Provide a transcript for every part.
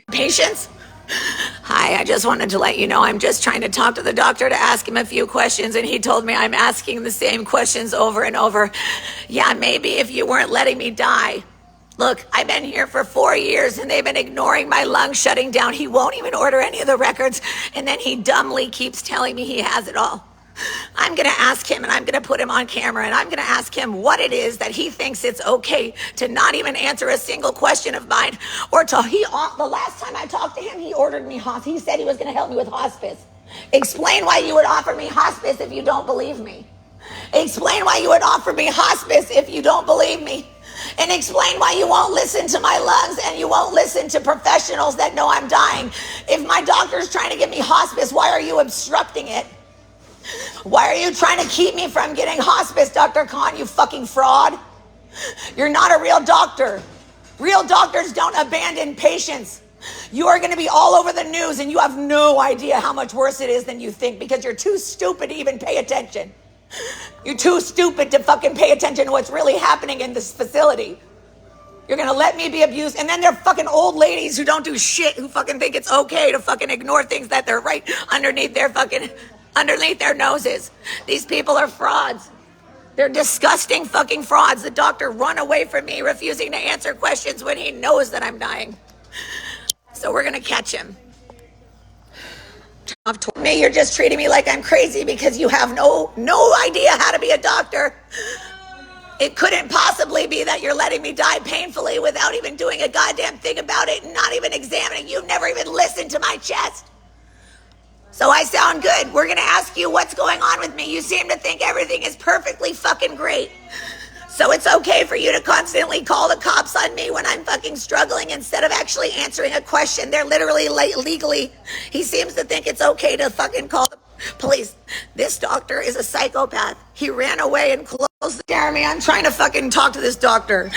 Patients? Hi, I just wanted to let you know I'm just trying to talk to the doctor to ask him a few questions, and he told me I'm asking the same questions over and over. Yeah, maybe if you weren't letting me die. Look, I've been here for 4 years and they've been ignoring my lungs shutting down. He won't even order any of the records, and then he dumbly keeps telling me he has it all. I'm going to ask him, and I'm going to put him on camera, and I'm going to ask him what it is that he thinks it's okay to not even answer a single question of mine, or the last time I talked to him, he ordered me hospice. He said he was going to help me with hospice. Explain why you would offer me hospice if you don't believe me. Explain why you would offer me hospice if you don't believe me. And explain why you won't listen to my lungs and you won't listen to professionals that know I'm dying. If my doctor's trying to give me hospice, why are you obstructing it? Why are you trying to keep me from getting hospice, Dr. Khan, you fucking fraud? You're not a real doctor. Real doctors don't abandon patients. You are going to be all over the news, and you have no idea how much worse it is than you think, because you're too stupid to even pay attention. You're too stupid to fucking pay attention to what's really happening in this facility. You're going to let me be abused, and then they're fucking old ladies who don't do shit, who fucking think it's okay to fucking ignore things that they're right underneath their noses. These people are frauds. They're disgusting fucking frauds. The doctor run away from me, refusing to answer questions when he knows that I'm dying. So we're going to catch him. Me, you're just treating me like I'm crazy because you have no idea how to be a doctor. It couldn't possibly be that you're letting me die painfully without even doing a goddamn thing about it and not even examining. You've never even listened to my chest. So I sound good. We're going to ask you what's going on with me. You seem to think everything is perfectly fucking great. So it's okay for you to constantly call the cops on me when I'm fucking struggling instead of actually answering a question. They're literally legally. He seems to think it's okay to fucking call the police. This doctor is a psychopath. He ran away and closed the Jeremy. I'm trying to fucking talk to this doctor.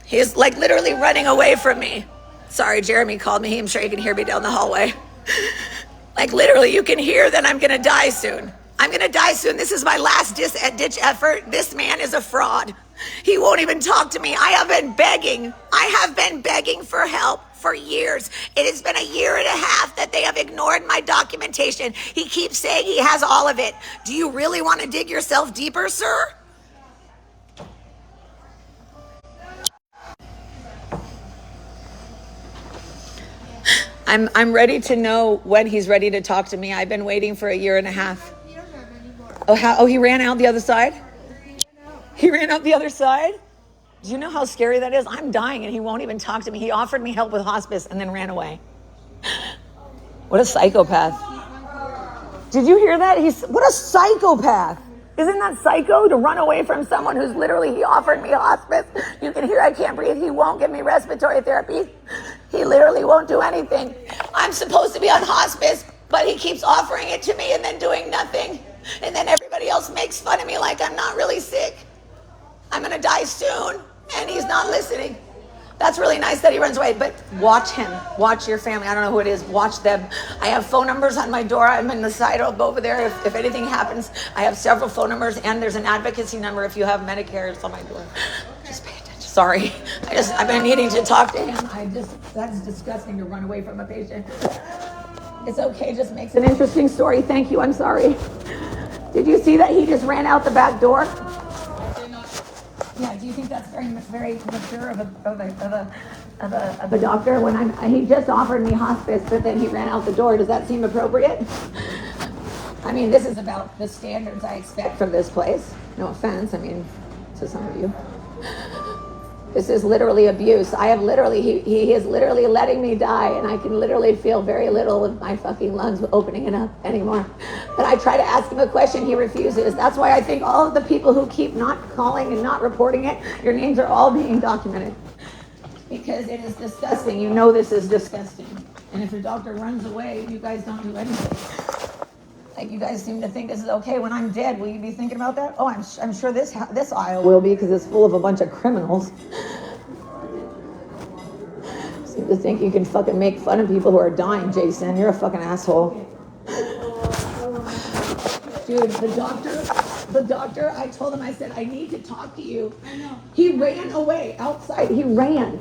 He is like literally running away from me. Sorry, Jeremy called me. I'm sure you can hear me down the hallway. Like literally you can hear that I'm going to die soon. I'm going to die soon. This is my last ditch effort. This man is a fraud. He won't even talk to me. I have been begging for help for years. It has been 1.5 years that they have ignored my documentation. He keeps saying he has all of it. Do you really want to dig yourself deeper, sir? I'm ready to know when he's ready to talk to me. I've been waiting for 1.5 years. Oh, he ran out the other side? He ran out the other side? Do you know how scary that is? I'm dying and he won't even talk to me. He offered me help with hospice and then ran away. What a psychopath. Did you hear that? What a psychopath. Isn't that psycho to run away from someone who's literally, he offered me hospice. You can hear I can't breathe. He won't give me respiratory therapy. He literally won't do anything. I'm supposed to be on hospice, but he keeps offering it to me and then doing nothing. And then everybody else makes fun of me like I'm not really sick. I'm going to die soon, and he's not listening. That's really nice that he runs away, but watch him. Watch your family. I don't know who it is. Watch them. I have phone numbers on my door. I'm in the side over there. If anything happens, I have several phone numbers, and there's an advocacy number if you have Medicare. It's on my door. Just pay attention. Sorry. I've been needing to talk to him. That's disgusting to run away from a patient. It's okay. Just makes an interesting story. Thank you. I'm sorry. Did you see that he just ran out the back door? Yeah, do you think that's very mature of a doctor? He just offered me hospice, but then he ran out the door. Does that seem appropriate? I mean, this is about the standards I expect from this place. No offense, to some of you. This is literally abuse. He is literally letting me die, and I can literally feel very little of my fucking lungs opening it up anymore. But I try to ask him a question, he refuses. That's why I think all of the people who keep not calling and not reporting it, your names are all being documented. Because it is disgusting. You know this is disgusting. And if your doctor runs away, you guys don't do anything. Like, you guys seem to think this is okay. When I'm dead, will you be thinking about that? Oh, I'm sure this aisle will be, because it's full of a bunch of criminals. Seem to think you can fucking make fun of people who are dying, Jason. You're a fucking asshole. Dude, the The doctor, I told him, I said, I need to talk to you. I know. He ran away outside. He ran.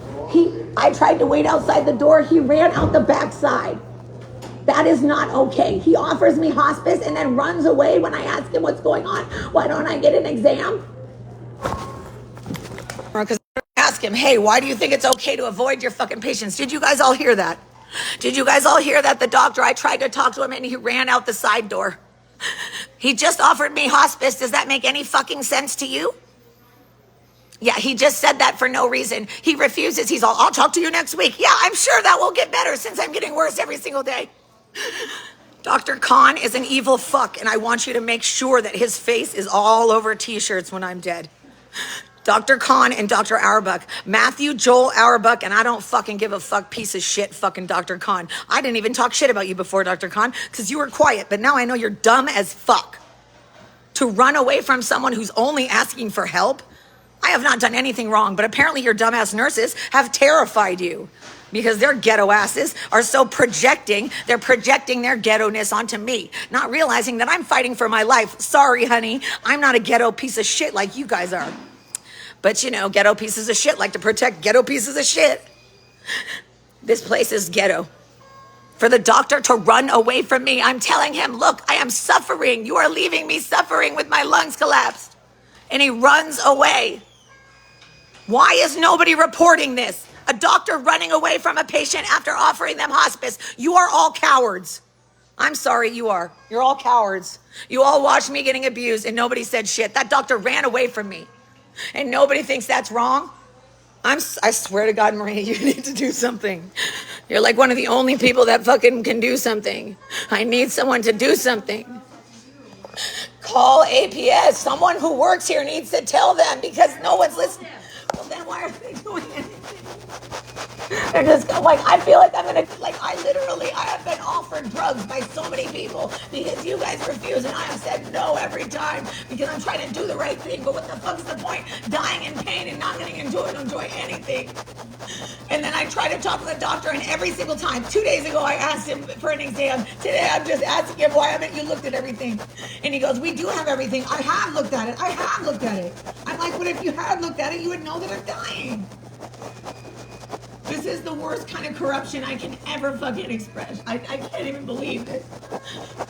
I tried to wait outside the door. He ran out the backside. That is not okay. He offers me hospice and then runs away when I ask him what's going on. Why don't I get an exam? Because I ask him, hey, why do you think it's okay to avoid your fucking patients? Did you guys all hear that? Did you guys all hear that? The doctor, I tried to talk to him and he ran out the side door. He just offered me hospice. Does that make any fucking sense to you? Yeah, he just said that for no reason. He refuses. He's all, I'll talk to you next week. Yeah, I'm sure that will get better since I'm getting worse every single day. Dr. Khan is an evil fuck, and I want you to make sure that his face is all over t-shirts when I'm dead. Dr. Khan and Dr. Auerbach, Matthew Joel Auerbach, and I don't fucking give a fuck piece of shit fucking Dr. Khan. I didn't even talk shit about you before, Dr. Khan, because you were quiet, but now I know you're dumb as fuck. To run away from someone who's only asking for help? I have not done anything wrong, but apparently your dumbass nurses have terrified you because their ghetto asses are so they're projecting their ghetto-ness onto me, not realizing that I'm fighting for my life. Sorry, honey, I'm not a ghetto piece of shit like you guys are. But you know, ghetto pieces of shit like to protect ghetto pieces of shit. This place is ghetto. For the doctor to run away from me, I'm telling him, look, I am suffering. You are leaving me suffering with my lungs collapsed. And he runs away. Why is nobody reporting this? A doctor running away from a patient after offering them hospice. You are all cowards. I'm sorry, you are. You're all cowards. You all watched me getting abused and nobody said shit. That doctor ran away from me. And nobody thinks that's wrong. I swear to God, Maria, you need to do something. You're like one of the only people that fucking can do something. I need someone to do something. Call APS. Someone who works here needs to tell them because no one's listening. Well, then why are they doing anything? They're just like, I feel like I'm gonna, like, I have been offered drugs by so many people because you guys refuse, and I have said no every time because I'm trying to do the right thing. But what the fuck's the point? Dying in pain and not getting to enjoy anything. And then I try to talk to the doctor, and every single time, 2 days ago, I asked him for an exam. Today, I'm just asking him, why haven't you looked at everything? And he goes, we do have everything. I have looked at it. I'm like, but if you had looked at it, you would know that I'm dying. This is the worst kind of corruption I can ever fucking express. I can't even believe this.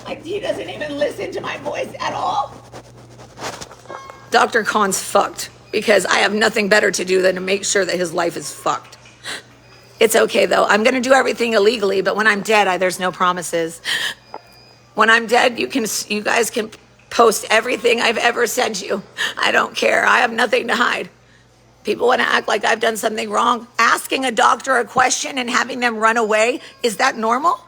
Like, he doesn't even listen to my voice at all. Dr. Khan's fucked because I have nothing better to do than to make sure that his life is fucked. It's okay, though. I'm going to do everything illegally, but when I'm dead, there's no promises. When I'm dead, you guys can post everything I've ever sent you. I don't care. I have nothing to hide. People want to act like I've done something wrong. Asking a doctor a question and having them run away, is that normal?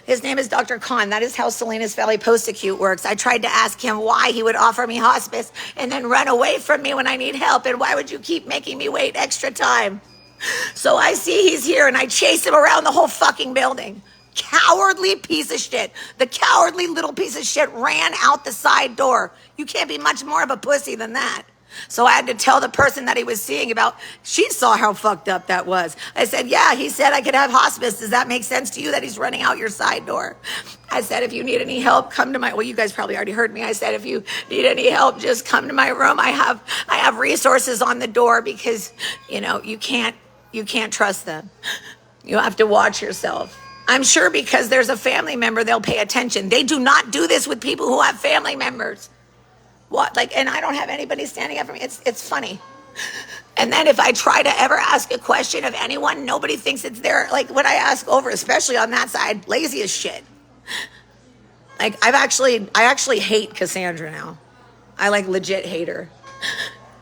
His name is Dr. Khan. That is how Salinas Valley Post-Acute works. I tried to ask him why he would offer me hospice and then run away from me when I need help. And why would you keep making me wait extra time? So I see he's here and I chase him around the whole fucking building. Cowardly piece of shit. The cowardly little piece of shit ran out the side door. You can't be much more of a pussy than that. So I had to tell the person that he was seeing about, she saw how fucked up that was. I said, yeah, he said I could have hospice. Does that make sense to you that he's running out your side door? I said, if you need any help, come to my, well, you guys probably already heard me. I said, if you need any help, just come to my room. I have resources on the door because, you know, you can't trust them. You have to watch yourself. I'm sure because there's a family member, they'll pay attention. They do not do this with people who have family members. What, like, and I don't have anybody standing up for me. It's funny. And then if I try to ever ask a question of anyone, nobody thinks it's there. Like when I ask over, especially on that side, lazy as shit. Like I actually hate Cassandra now. I like legit hate her.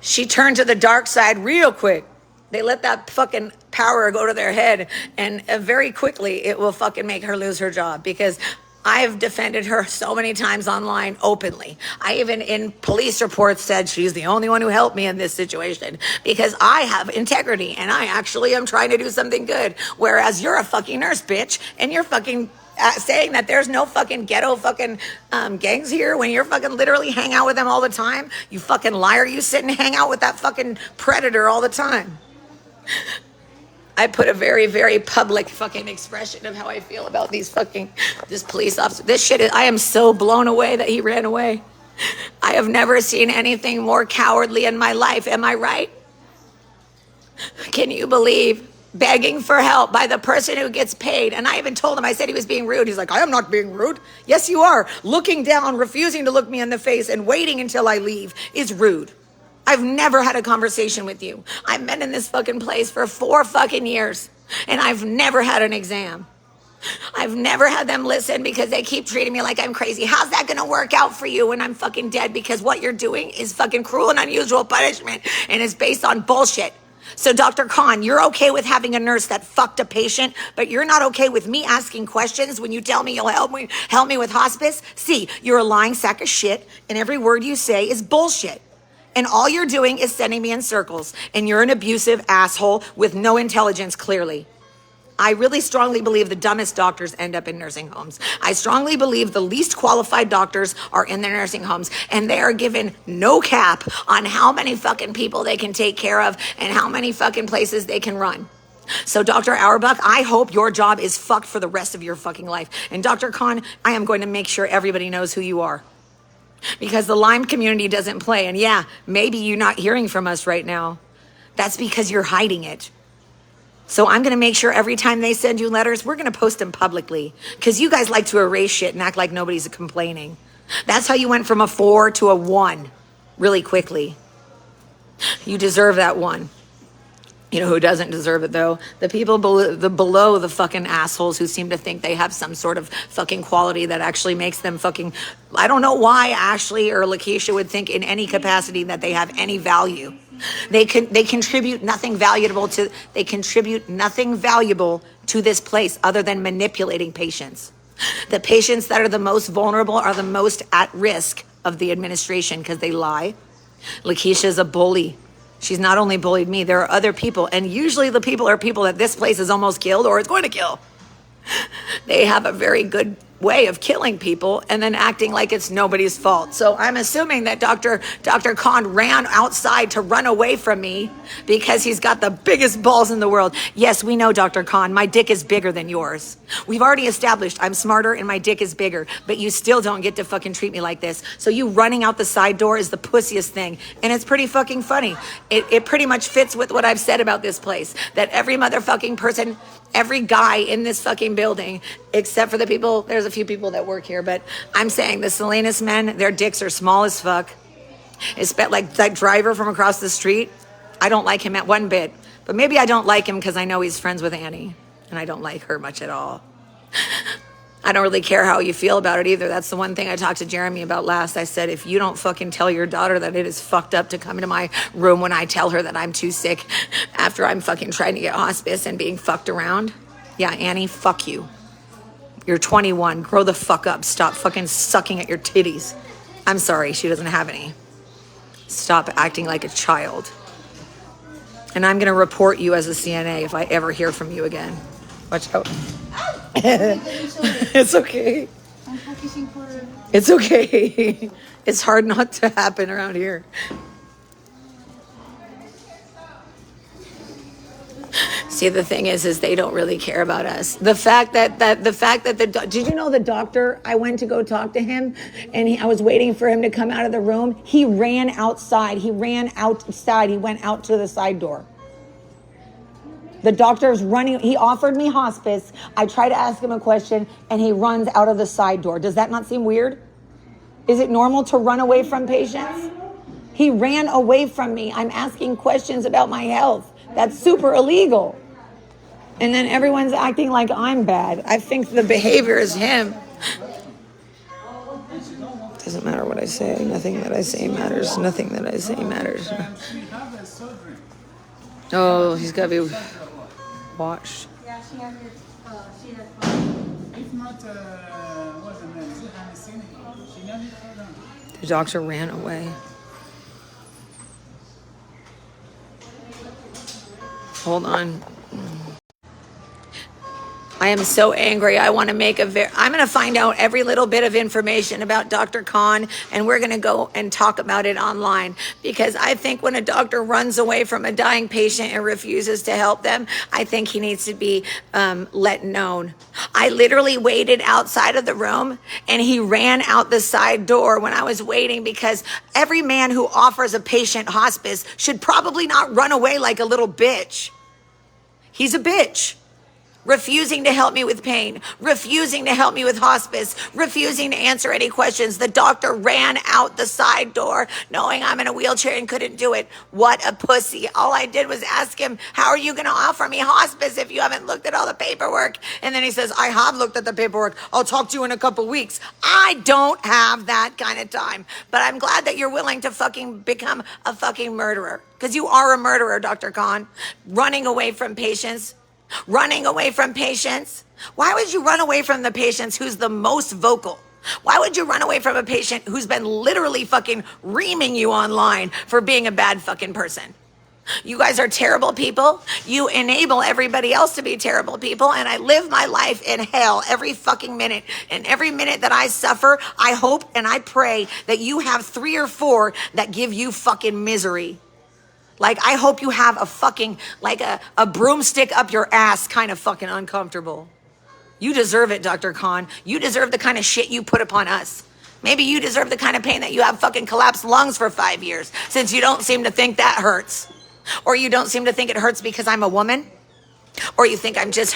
She turned to the dark side real quick. They let that fucking power go to their head, and very quickly it will fucking make her lose her job because I've defended her so many times online openly. I even in police reports said she's the only one who helped me in this situation because I have integrity and I actually am trying to do something good. Whereas you're a fucking nurse, bitch, and you're fucking saying that there's no fucking ghetto fucking gangs here when you're fucking literally hang out with them all the time. You fucking liar. You sit and hang out with that fucking predator all the time. I put a very, very public fucking expression of how I feel about this police officer. This shit, I am so blown away that he ran away. I have never seen anything more cowardly in my life. Am I right? Can you believe begging for help by the person who gets paid? And I even told him, I said he was being rude. He's like, I am not being rude. Yes, you are. Looking down, refusing to look me in the face and waiting until I leave is rude. I've never had a conversation with you. I've been in this fucking place for 4 fucking years and I've never had an exam. I've never had them listen because they keep treating me like I'm crazy. How's that gonna work out for you when I'm fucking dead? Because what you're doing is fucking cruel and unusual punishment and is based on bullshit. So Dr. Khan, you're okay with having a nurse that fucked a patient, but you're not okay with me asking questions when you tell me you'll help me with hospice? See, you're a lying sack of shit and every word you say is bullshit. And all you're doing is sending me in circles and you're an abusive asshole with no intelligence, clearly. I really strongly believe the dumbest doctors end up in nursing homes. I strongly believe the least qualified doctors are in their nursing homes and they are given no cap on how many fucking people they can take care of and how many fucking places they can run. So Dr. Auerbach, I hope your job is fucked for the rest of your fucking life. And Dr. Khan, I am going to make sure everybody knows who you are. Because the Lyme community doesn't play. And yeah, maybe you're not hearing from us right now. That's because you're hiding it. So I'm going to make sure every time they send you letters, we're going to post them publicly. Because you guys like to erase shit and act like nobody's complaining. That's how you went from a 4 to a 1 really quickly. You deserve that 1. You know who doesn't deserve it, though? The people below the fucking assholes who seem to think they have some sort of fucking quality that actually makes them fucking... I don't know why Ashley or Lakeisha would think in any capacity that they have any value. They contribute nothing valuable to... They contribute nothing valuable to this place other than manipulating patients. The patients that are the most vulnerable are the most at risk of the administration because they lie. Lakeisha's a bully. She's not only bullied me, there are other people. And usually the people are people that this place has almost killed or is going to kill. They have a very good way of killing people and then acting like it's nobody's fault. So I'm assuming that Dr. Khan ran outside to run away from me because he's got the biggest balls in the world. Yes, we know, Dr. Khan, my dick is bigger than yours. We've already established I'm smarter and my dick is bigger, but you still don't get to fucking treat me like this. So you running out the side door is the pussiest thing. And it's pretty fucking funny. It pretty much fits with what I've said about this place, that every motherfucking person, every guy in this fucking building, except for the people, there's a few people that work here, but I'm saying the Salinas men, their dicks are small as fuck. It's like that driver from across the street. I don't like him at one bit, but maybe I don't like him because I know he's friends with Annie and I don't like her much at all. I don't really care how you feel about it either. That's the one thing I talked to Jeremy about last. I said, if you don't fucking tell your daughter that it is fucked up to come into my room when I tell her that I'm too sick after I'm fucking trying to get hospice and being fucked around. Yeah, Annie, fuck you. You're 21. Grow the fuck up. Stop fucking sucking at your titties. I'm sorry, she doesn't have any. Stop acting like a child. And I'm going to report you as a CNA if I ever hear from you again. Watch out. It's okay. I'm practicing for... It's okay. It's hard not to happen around here. See, the thing is they don't really care about us. The fact that did you know the doctor, I went to go talk to him and I was waiting for him to come out of the room. He ran outside. He went out to the side door. The doctor's running. He offered me hospice. I try to ask him a question and he runs out of the side door. Does that not seem weird? Is it normal to run away from patients? He ran away from me. I'm asking questions about my health. That's super illegal. And then everyone's acting like I'm bad. I think the behavior is him. Doesn't matter what I say. Nothing that I say matters. Nothing that I say matters. Oh, he's got to be watched. Yeah, she has it. She has If not, what's the name? Is it anesthesia? She never heard of it. The doctor ran away. Hold on. I am so angry. I want to make I'm going to find out every little bit of information about Dr. Khan, and we're going to go and talk about it online, because I think when a doctor runs away from a dying patient and refuses to help them, I think he needs to be let known. I literally waited outside of the room and he ran out the side door when I was waiting, because every man who offers a patient hospice should probably not run away like a little bitch. He's a bitch. Refusing to help me with pain, refusing to help me with hospice, refusing to answer any questions. The doctor ran out the side door knowing I'm in a wheelchair and couldn't do it. What a pussy. All I did was ask him, how are you going to offer me hospice if you haven't looked at all the paperwork? And then he says, I have looked at the paperwork. I'll talk to you in a couple weeks. I don't have that kind of time. But I'm glad that you're willing to fucking become a fucking murderer. Because you are a murderer, Dr. Khan. Running away from patients. Running away from patients. Why would you run away from the patients who's the most vocal? Why would you run away from a patient who's been literally fucking reaming you online for being a bad fucking person? You guys are terrible people. You enable everybody else to be terrible people. And I live my life in hell every fucking minute. And every minute that I suffer, I hope and I pray that you have 3 or 4 that give you fucking misery. Like, I hope you have a fucking, like a broomstick up your ass kind of fucking uncomfortable. You deserve it, Dr. Khan. You deserve the kind of shit you put upon us. Maybe you deserve the kind of pain that you have fucking collapsed lungs for 5 years, since you don't seem to think that hurts. Or you don't seem to think it hurts because I'm a woman. Or you think I'm just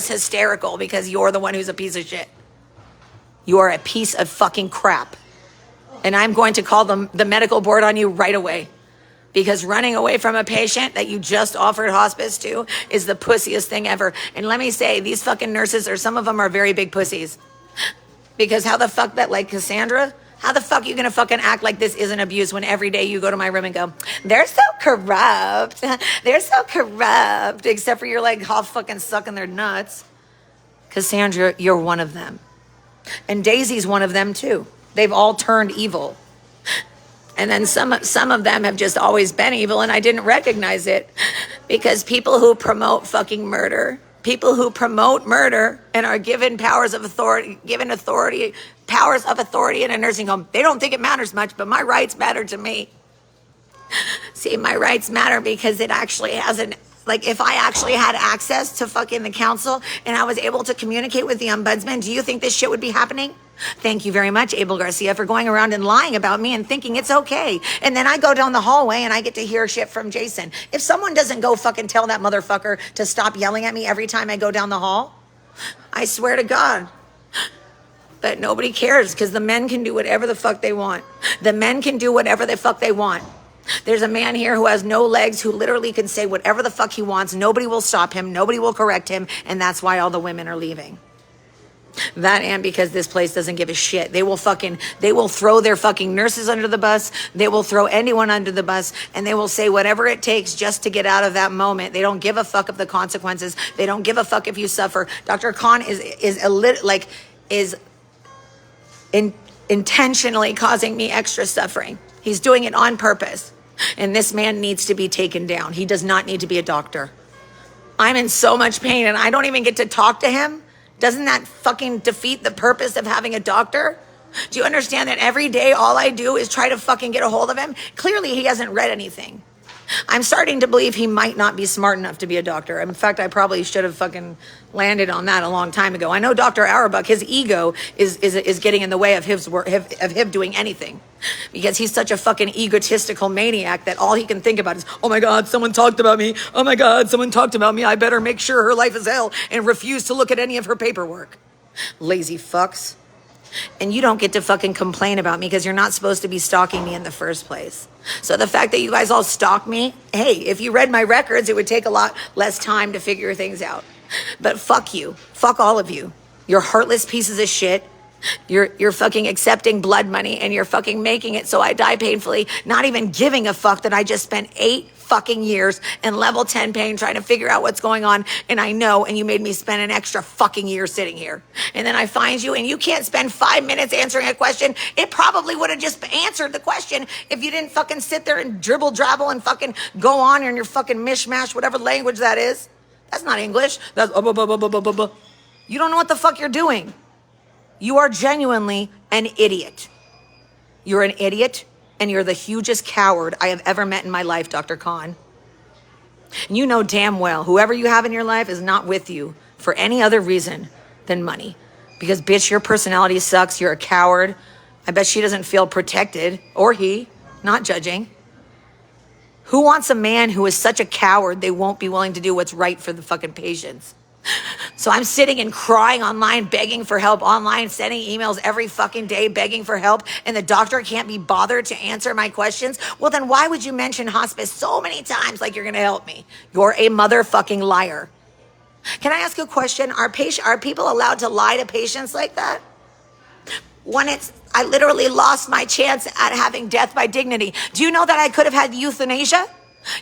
hysterical because you're the one who's a piece of shit. You are a piece of fucking crap. And I'm going to call the medical board on you right away. Because running away from a patient that you just offered hospice to is the pussiest thing ever. And let me say, these fucking nurses, or some of them are very big pussies. Because how the fuck that, like Cassandra, how the fuck are you gonna fucking act like this isn't abuse when every day you go to my room and go, they're so corrupt. They're so corrupt. Except for you're like half fucking sucking their nuts. Cassandra, you're one of them. And Daisy's one of them too. They've all turned evil. And then some of them have just always been evil, and I didn't recognize it, because people who promote fucking murder, people who promote murder and are given powers of authority in a nursing home, they don't think it matters much, but my rights matter to me. See, my rights matter because it actually hasn't. Like, if I actually had access to fucking the council and I was able to communicate with the ombudsman, do you think this shit would be happening? Thank you very much, Abel Garcia, for going around and lying about me and thinking it's okay. And then I go down the hallway and I get to hear shit from Jason. If someone doesn't go fucking tell that motherfucker to stop yelling at me every time I go down the hall, I swear to God. But nobody cares, because the men can do whatever the fuck they want. The men can do whatever the fuck they want. There's a man here who has no legs, who literally can say whatever the fuck he wants. Nobody will stop him. Nobody will correct him. And that's why all the women are leaving. That, and because this place doesn't give a shit. They will throw their fucking nurses under the bus. They will throw anyone under the bus, and they will say whatever it takes just to get out of that moment. They don't give a fuck of the consequences. They don't give a fuck if you suffer. Dr. Khan is intentionally causing me extra suffering. He's doing it on purpose. And this man needs to be taken down. He does not need to be a doctor. I'm in so much pain and I don't even get to talk to him. Doesn't that fucking defeat the purpose of having a doctor? Do you understand that every day all I do is try to fucking get a hold of him? Clearly he hasn't read anything. I'm starting to believe he might not be smart enough to be a doctor. In fact, I probably should have fucking landed on that a long time ago. I know Dr. Auerbach, his ego is getting in the way of his work, of him doing anything, because he's such a fucking egotistical maniac that all he can think about is, oh my God, someone talked about me. Oh my God, someone talked about me. I better make sure her life is hell and refuse to look at any of her paperwork. Lazy fucks. And you don't get to fucking complain about me because you're not supposed to be stalking me in the first place. So the fact that you guys all stalk me, hey, if you read my records, it would take a lot less time to figure things out. But fuck you. Fuck all of you. You're heartless pieces of shit. You're fucking accepting blood money, and you're fucking making it so I die painfully, not even giving a fuck that I just spent 8 fucking years in level 10 pain trying to figure out what's going on. And I know, and you made me spend an extra fucking year sitting here. And then I find you and you can't spend 5 minutes answering a question. It probably would have just answered the question if you didn't fucking sit there and dribble drabble and fucking go on in your fucking mishmash, whatever language that is. That's not English. That's you don't know what the fuck you're doing. You are genuinely an idiot. You're an idiot, and you're the hugest coward I have ever met in my life, Dr. Khan. And you know damn well whoever you have in your life is not with you for any other reason than money. Because, bitch, your personality sucks. You're a coward. I bet she doesn't feel protected, or he, not judging. Who wants a man who is such a coward they won't be willing to do what's right for the fucking patients? So I'm sitting and crying online, begging for help online, sending emails every fucking day, begging for help, and the doctor can't be bothered to answer my questions. Well, then why would you mention hospice so many times like you're going to help me? You're a motherfucking liar. Can I ask a question? Are people allowed to lie to patients like that? I literally lost my chance at having death by dignity. Do you know that I could have had euthanasia?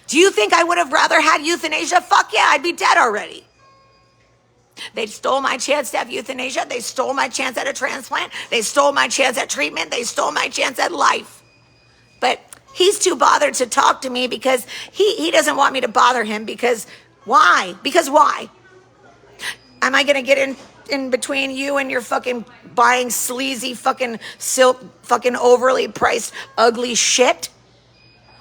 Do you think I would have rather had euthanasia? Fuck yeah, I'd be dead already. They stole my chance to have euthanasia. They stole my chance at a transplant. They stole my chance at treatment. They stole my chance at life. But he's too bothered to talk to me because he doesn't want me to bother him because why? Because why? Am I going to get in between you and your fucking buying sleazy fucking silk fucking overly priced ugly shit?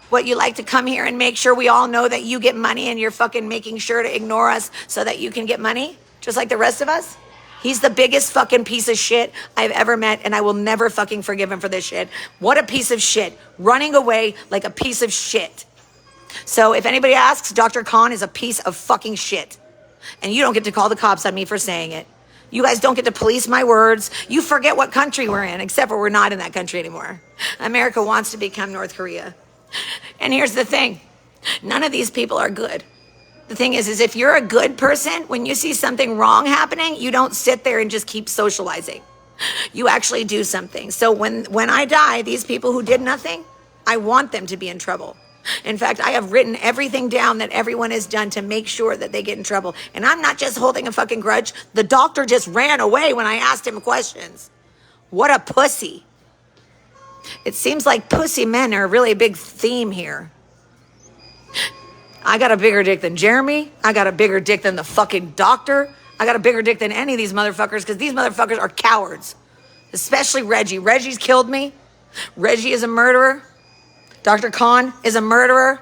What, you like to come here and make sure we all know that you get money and you're fucking making sure to ignore us so that you can get money? Just like the rest of us? He's the biggest fucking piece of shit I've ever met, and I will never fucking forgive him for this shit. What a piece of shit. Running away like a piece of shit. So if anybody asks, Dr. Khan is a piece of fucking shit. And you don't get to call the cops on me for saying it. You guys don't get to police my words. You forget what country we're in, except for we're not in that country anymore. America wants to become North Korea. And here's the thing. None of these people are good. The thing is if you're a good person, when you see something wrong happening, you don't sit there and just keep socializing. You actually do something. So when I die, these people who did nothing, I want them to be in trouble. In fact, I have written everything down that everyone has done to make sure that they get in trouble. And I'm not just holding a fucking grudge. The doctor just ran away when I asked him questions. What a pussy. It seems like pussy men are a really big theme here. I got a bigger dick than Jeremy. I got a bigger dick than the fucking doctor. I got a bigger dick than any of these motherfuckers because these motherfuckers are cowards. Especially Reggie. Reggie's killed me. Reggie is a murderer. Dr. Khan is a murderer.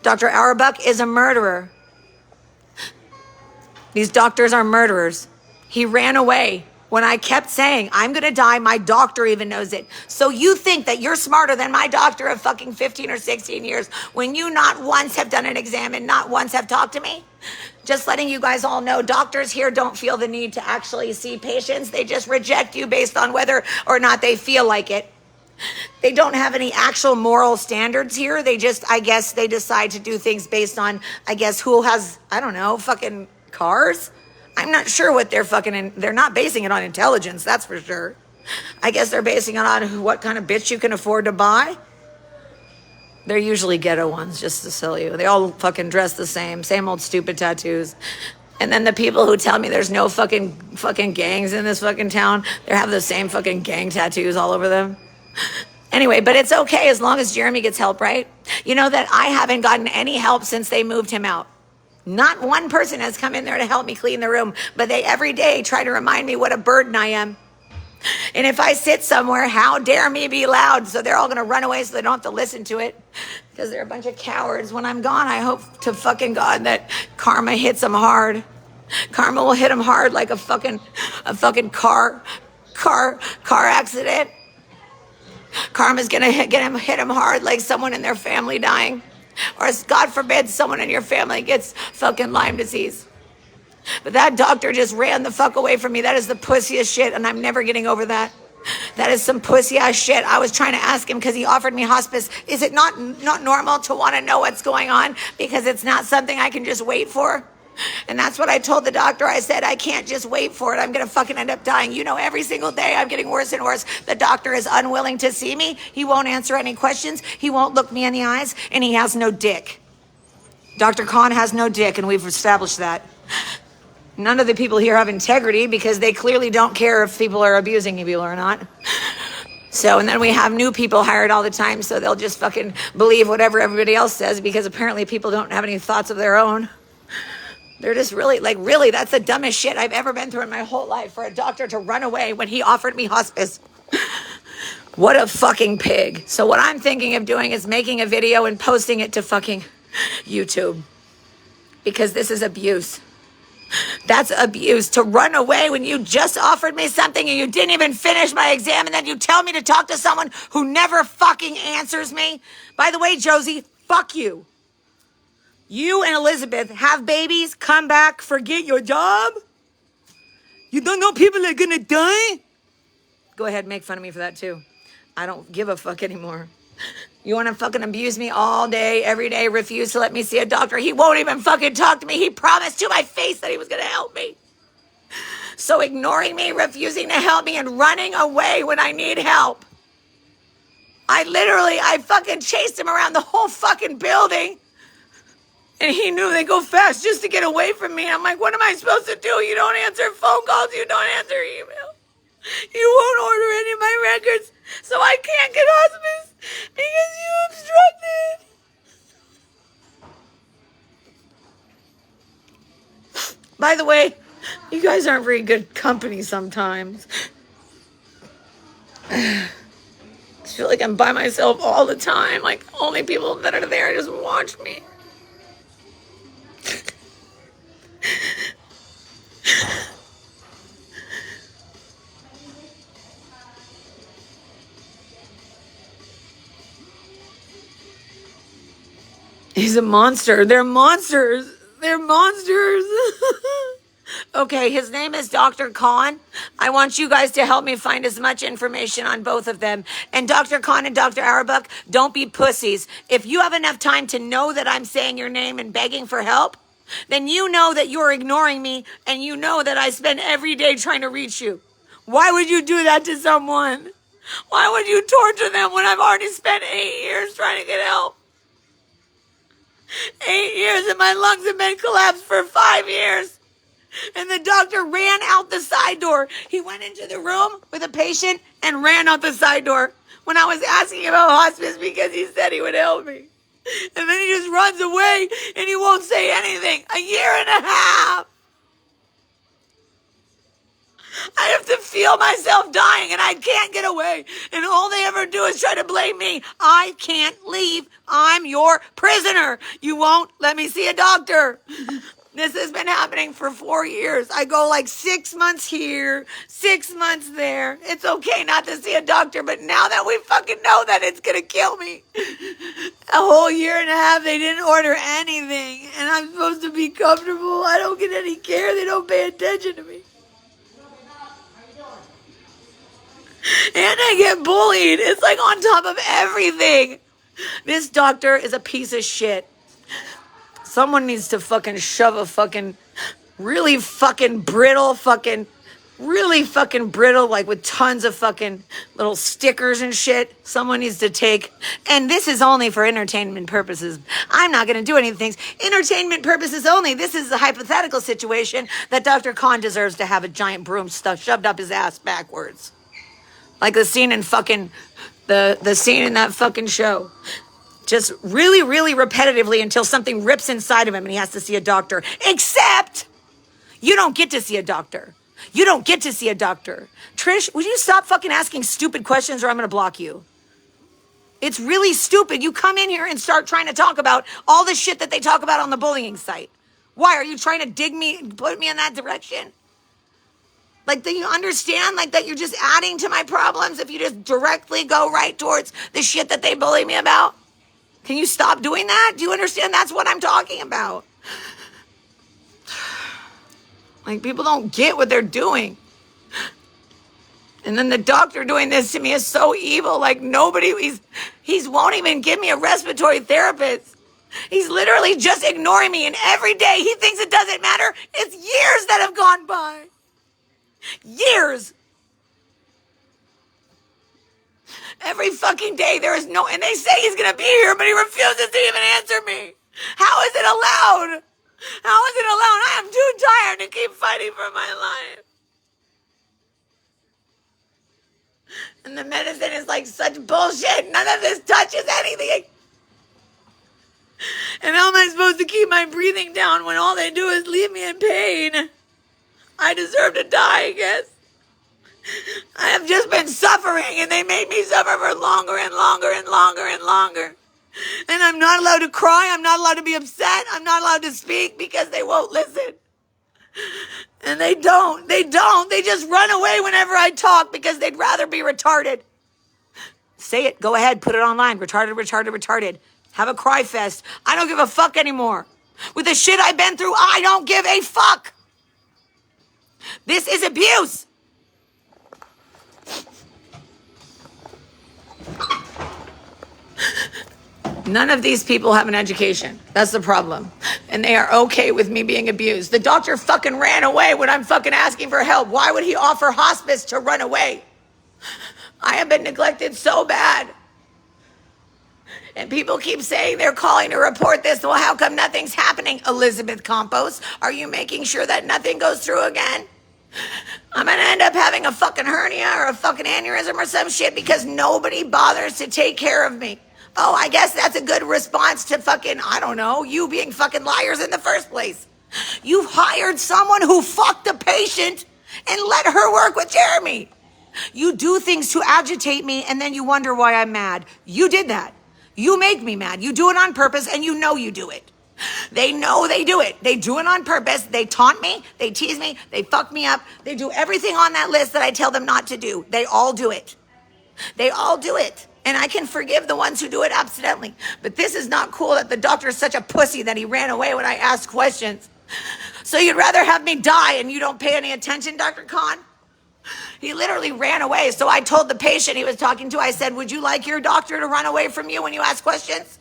Dr. Auerbach is a murderer. These doctors are murderers. He ran away when I kept saying, I'm going to die. My doctor even knows it. So you think that you're smarter than my doctor of fucking 15 or 16 years when you not once have done an exam and not once have talked to me? Just letting you guys all know, doctors here don't feel the need to actually see patients. They just reject you based on whether or not they feel like it. They don't have any actual moral standards here. They just, I guess, they decide to do things based on, I guess, who has, I don't know, fucking cars? I'm not sure what they're not basing it on intelligence, that's for sure. I guess they're basing it on what kind of bitch you can afford to buy. They're usually ghetto ones, just to sell you. They all fucking dress the same old stupid tattoos. And then the people who tell me there's no fucking gangs in this fucking town, they have the same fucking gang tattoos all over them. Anyway, but it's okay as long as Jeremy gets help, right? You know that I haven't gotten any help since they moved him out. Not one person has come in there to help me clean the room, but they every day try to remind me what a burden I am. And if I sit somewhere, how dare me be loud? So they're all going to run away so they don't have to listen to it because they're a bunch of cowards. When I'm gone, I hope to fucking God that karma hits them hard. Karma will hit them hard like a fucking car accident. Karma's gonna hit him hard like someone in their family dying. Or God forbid someone in your family gets fucking Lyme disease. But that doctor just ran the fuck away from me. That is the pussiest shit, and I'm never getting over that. That is some pussy ass shit. I was trying to ask him because he offered me hospice. Is it not normal to want to know what's going on? Because it's not something I can just wait for. And that's what I told the doctor. I said, I can't just wait for it. I'm going to fucking end up dying. You know, every single day I'm getting worse and worse. The doctor is unwilling to see me. He won't answer any questions. He won't look me in the eyes. And he has no dick. Dr. Khan has no dick, and we've established that. None of the people here have integrity because they clearly don't care if people are abusing people or not. So, and then we have new people hired all the time, so they'll just fucking believe whatever everybody else says because apparently people don't have any thoughts of their own. They're just really, that's the dumbest shit I've ever been through in my whole life for a doctor to run away when he offered me hospice. What a fucking pig. So what I'm thinking of doing is making a video and posting it to fucking YouTube. Because this is abuse. That's abuse. To run away when you just offered me something and you didn't even finish my exam, and then you tell me to talk to someone who never fucking answers me. By the way, Josie, fuck you. You and Elizabeth have babies, come back, forget your job. You don't know people are gonna die? Go ahead, make fun of me for that too. I don't give a fuck anymore. You want to fucking abuse me all day, every day, refuse to let me see a doctor. He won't even fucking talk to me. He promised to my face that he was going to help me. So ignoring me, refusing to help me, and running away when I need help. I fucking chased him around the whole fucking building. And he knew they go fast just to get away from me. I'm like, what am I supposed to do? You don't answer phone calls. You don't answer email. You won't order any of my records. So I can't get hospice because you obstructed. By the way, you guys aren't very good company sometimes. I feel like I'm by myself all the time. Like, only people that are there just watch me. He's a monster. They're monsters. They're monsters. Okay, his name is Dr. Khan. I want you guys to help me find as much information on both of them. And Dr. Khan and Dr. Arabuk, don't be pussies. If you have enough time to know that I'm saying your name and begging for help, then you know that you're ignoring me, and you know that I spend every day trying to reach you. Why would you do that to someone? Why would you torture them when I've already spent 8 years trying to get help? 8 years, and my lungs have been collapsed for 5 years. And the doctor ran out the side door. He went into the room with a patient and ran out the side door when I was asking about hospice because he said he would help me. And then he just runs away and he won't say anything. 1.5 years. I have to feel myself dying and I can't get away. And all they ever do is try to blame me. I can't leave. I'm your prisoner. You won't let me see a doctor. This has been happening for 4 years. I go like 6 months here, 6 months there. It's okay not to see a doctor, but now that we fucking know that, it's gonna kill me. 1.5 years, they didn't order anything. And I'm supposed to be comfortable. I don't get any care. They don't pay attention to me. And I get bullied. It's like on top of everything. This doctor is a piece of shit. Someone needs to fucking shove a fucking really fucking brittle, like with tons of fucking little stickers and shit. Someone needs to take, and this is only for entertainment purposes. I'm not going to do anything. Entertainment purposes only. This is a hypothetical situation that Dr. Khan deserves to have a giant broom stuff shoved up his ass backwards. Like the scene in fucking, the scene in that fucking show. Just really, really repetitively until something rips inside of him and he has to see a doctor. Except, you don't get to see a doctor. You don't get to see a doctor. Trish, would you stop fucking asking stupid questions or I'm going to block you? It's really stupid. You come in here and start trying to talk about all the shit that they talk about on the bullying site. Why? Are you trying to dig me, put me in that direction? Like, do you understand, like, that you're just adding to my problems if you just directly go right towards the shit that they bully me about? Can you stop doing that? Do you understand? That's what I'm talking about. Like, people don't get what they're doing. And then the doctor doing this to me is so evil. Like, he won't even give me a respiratory therapist. He's literally just ignoring me. And every day he thinks it doesn't matter. It's years that have gone by. Years. Every fucking day there is no, and they say he's going to be here, but he refuses to even answer me. How is it allowed? How is it allowed? I am too tired to keep fighting for my life. And the medicine is like such bullshit. None of this touches anything. And how am I supposed to keep my breathing down when all they do is leave me in pain? I deserve to die, I guess. I have just been suffering, and they made me suffer for longer and longer and longer and longer. And I'm not allowed to cry. I'm not allowed to be upset. I'm not allowed to speak because they won't listen. And they don't. They just run away whenever I talk because they'd rather be retarded. Say it. Go ahead. Put it online. Retarded, retarded, retarded. Have a cry fest. I don't give a fuck anymore. With the shit I've been through, I don't give a fuck. This is abuse. None of these people have an education. That's the problem. And they are okay with me being abused. The doctor fucking ran away when I'm fucking asking for help. Why would he offer hospice to run away? I have been neglected so bad. And people keep saying they're calling to report this. Well, how come nothing's happening? Elizabeth Campos, are you making sure that nothing goes through again? I'm gonna end up having a fucking hernia or a fucking aneurysm or some shit because nobody bothers to take care of me. Oh, I guess that's a good response to fucking, I don't know, you being fucking liars in the first place. You've hired someone who fucked a patient and let her work with Jeremy. You do things to agitate me and then you wonder why I'm mad. You did that. You make me mad. You do it on purpose and you know you do it. They know they do it. They do it on purpose. They taunt me. They tease me. They fuck me up. They do everything on that list that I tell them not to do. They all do it. They all do it. And I can forgive the ones who do it accidentally. But this is not cool that the doctor is such a pussy that he ran away when I asked questions. So you'd rather have me die and you don't pay any attention, Dr. Khan? He literally ran away. So I told the patient he was talking to, I said, would you like your doctor to run away from you when you ask questions?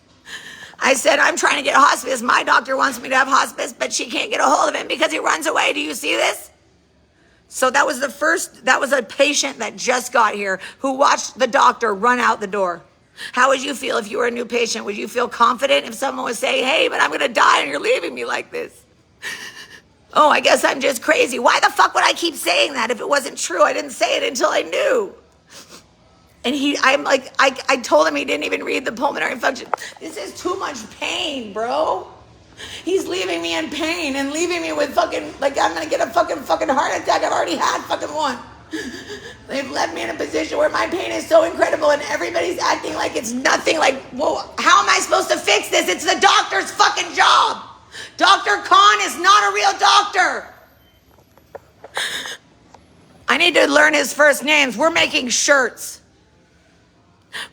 I said, I'm trying to get hospice. My doctor wants me to have hospice, but she can't get a hold of him because he runs away. Do you see this? So that was a patient that just got here who watched the doctor run out the door. How would you feel if you were a new patient? Would you feel confident if someone was saying, hey, but I'm going to die and you're leaving me like this? Oh, I guess I'm just crazy. Why the fuck would I keep saying that if it wasn't true? I didn't say it until I knew. And I told him he didn't even read the pulmonary function. This is too much pain, bro. He's leaving me in pain and leaving me with fucking, like I'm gonna get a fucking heart attack. I've already had fucking one. They've left me in a position where my pain is so incredible and everybody's acting like it's nothing. Like, whoa, how am I supposed to fix this? It's the doctor's fucking job. Dr. Khan is not a real doctor. I need to learn his first names. We're making shirts.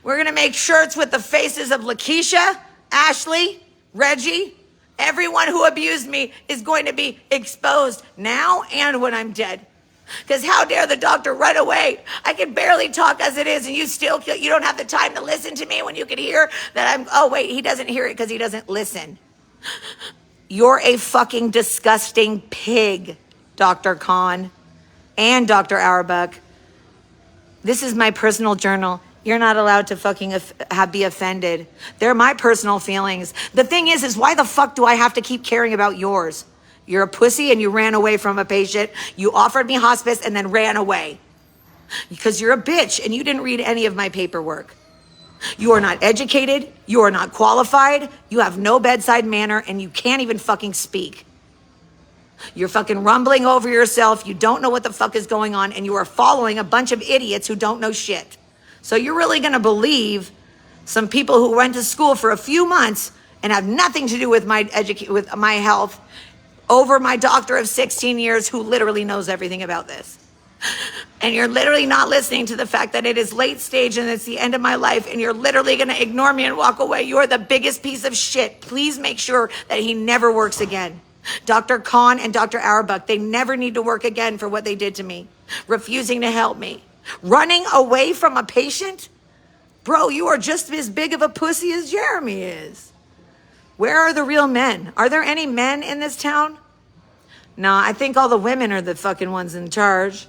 We're gonna make shirts with the faces of Lakeisha, Ashley, Reggie. Everyone who abused me is going to be exposed now and when I'm dead. Because how dare the doctor run away? I can barely talk as it is, and you don't have the time to listen to me when you can hear that oh wait, he doesn't hear it because he doesn't listen. You're a fucking disgusting pig, Dr. Khan and Dr. Auerbach. This is my personal journal. You're not allowed to fucking be offended. They're my personal feelings. The thing is why the fuck do I have to keep caring about yours? You're a pussy and you ran away from a patient. You offered me hospice and then ran away. Because you're a bitch and you didn't read any of my paperwork. You are not educated. You are not qualified. You have no bedside manner and you can't even fucking speak. You're fucking rumbling over yourself. You don't know what the fuck is going on and you are following a bunch of idiots who don't know shit. So you're really going to believe some people who went to school for a few months and have nothing to do with with my health over my doctor of 16 years who literally knows everything about this. And you're literally not listening to the fact that it is late stage and it's the end of my life and you're literally going to ignore me and walk away. You are the biggest piece of shit. Please make sure that he never works again. Dr. Khan and Dr. Auerbach, they never need to work again for what they did to me. Refusing to help me. Running away from a patient? Bro, you are just as big of a pussy as Jeremy is. Where are the real men? Are there any men in this town? Nah, I think all the women are the fucking ones in charge.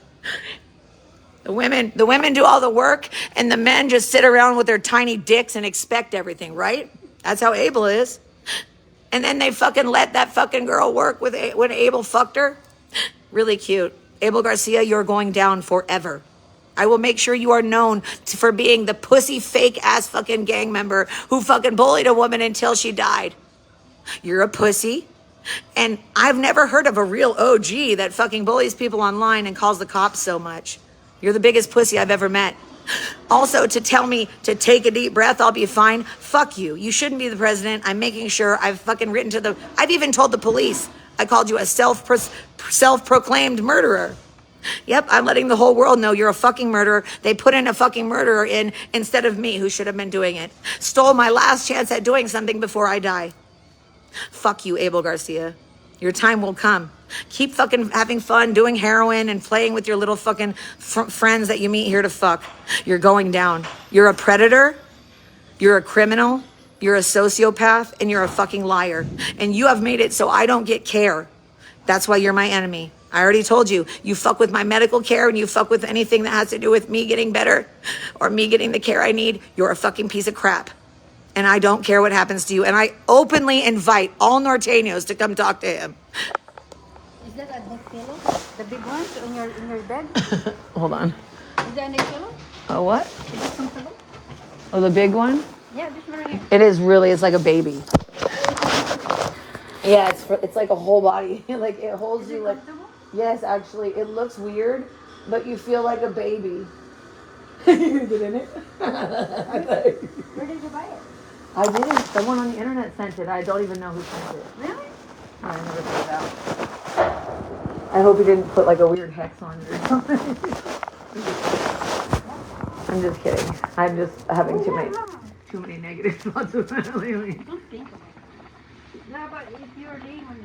The women do all the work and the men just sit around with their tiny dicks and expect everything, right? That's how Abel is. And then they fucking let that fucking girl work when Abel fucked her. Really cute. Abel Garcia, you're going down forever. I will make sure you are known for being the pussy fake ass fucking gang member who fucking bullied a woman until she died. You're a pussy. And I've never heard of a real OG that fucking bullies people online and calls the cops so much. You're the biggest pussy I've ever met. Also, to tell me to take a deep breath, I'll be fine. Fuck you. You shouldn't be the president. I'm making sure I've fucking I've even told the police. I called you a self-proclaimed murderer. Yep, I'm letting the whole world know you're a fucking murderer. They put in a fucking murderer in instead of me, who should have been doing it. Stole my last chance at doing something before I die. Fuck you, Abel Garcia. Your time will come. Keep fucking having fun, doing heroin and playing with your little fucking friends that you meet here to fuck. You're going down. You're a predator. You're a criminal. You're a sociopath, and you're a fucking liar. And you have made it so I don't get care. That's why you're my enemy. I already told you, you fuck with my medical care and you fuck with anything that has to do with me getting better or me getting the care I need, you're a fucking piece of crap. And I don't care what happens to you. And I openly invite all Norteños to come talk to him. Is that a neck pillow? The big ones in your bed? Hold on. Is that a neck pillow? Oh, what? Is that some pillow? Oh, the big one? Yeah, this one right here. It is really, it's like a baby. Yeah, it's like a whole body. Like it holds you like, yes, actually, it looks weird, but you feel like a baby. You gonna get in it? Where did you buy it? I didn't. Someone on the internet sent it. I don't even know who sent it. Really? I never figured it out. I hope he didn't put like a weird hex on it or something. I'm just kidding. I'm just having too many negative thoughts about it lately. Don't think of it. No, but if you're laying on it.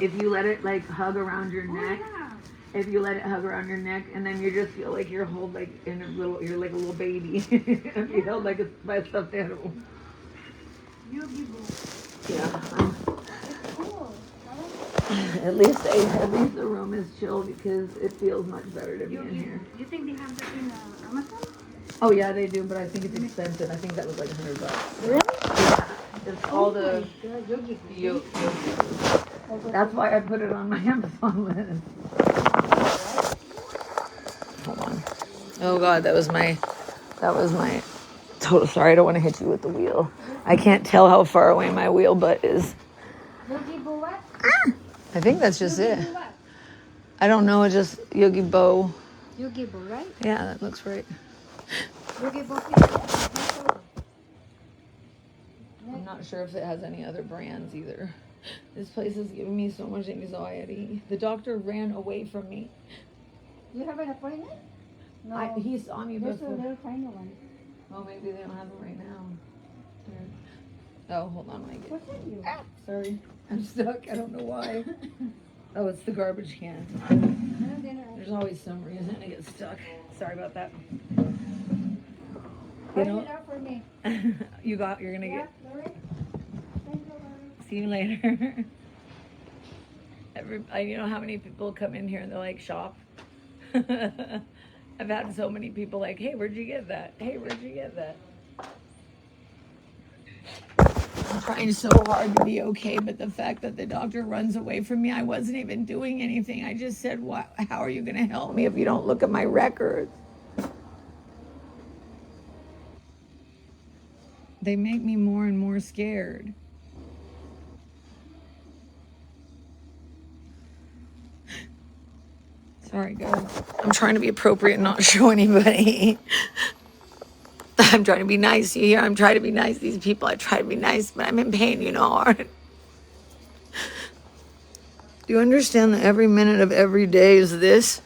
If you let it like hug around your neck, Yeah. if you let it hug around your neck, and then you just feel like you're held like in a little, you're like a little baby. If you held like by a stuffed animal. You'll be bold. Yeah. It's cool. At least the room is chill because it feels much better to be in here. You think they have that in Amazon? Oh yeah, they do, but I think it's expensive. I think that was like $100. Really? It's all the God, Yogi. yo. That's why I put it on my Amazon list. Hold on. Oh God, that was my total. Sorry, I don't want to hit you with the wheel. I can't tell how far away my wheel butt is. Yogi Bo what? I think that's just it. Yogi Bo what? I don't know. It's just Yogi Bo. Yogi Bo, right? Yeah, that looks right. Yogi Bo. I'm not sure if it has any other brands either. This place is giving me so much anxiety. The doctor ran away from me. You have an appointment? No. He saw me There's a before. little tiny one. Oh, maybe they don't have them right now. Oh, hold on, Mike. What's that you? Sorry, I'm stuck. I don't know why. Oh, it's the garbage can. There's always some reason to get stuck. Sorry about that. Write it out for me. You're gonna Yeah, get. Lori? Thank you, Lori. See you later. You know how many people come in here and they're like, shop? I've had so many people like, hey, where'd you get that? Hey, where'd you get that? I'm trying so hard to be okay, but the fact that the doctor runs away from me, I wasn't even doing anything. I just said, how are you going to help me if you don't look at my records? They make me more and more scared. Sorry, guys. I'm trying to be appropriate and not show anybody. I'm trying to be nice. You hear? I'm trying to be nice. These people, I try to be nice, but I'm in pain, you know, hard. Do you understand that every minute of every day is this?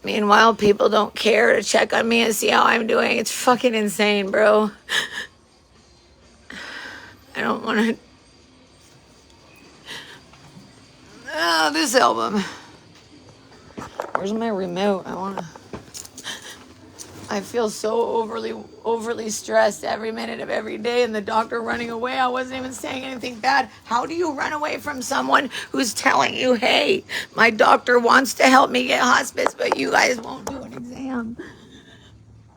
Meanwhile, people don't care to check on me and see how I'm doing. It's fucking insane, bro. I don't want to... Oh, this album. Where's my remote? I feel so overly stressed every minute of every day, and the doctor running away. I wasn't even saying anything bad. How do you run away from someone who's telling you, hey, my doctor wants to help me get hospice, but you guys won't do an exam?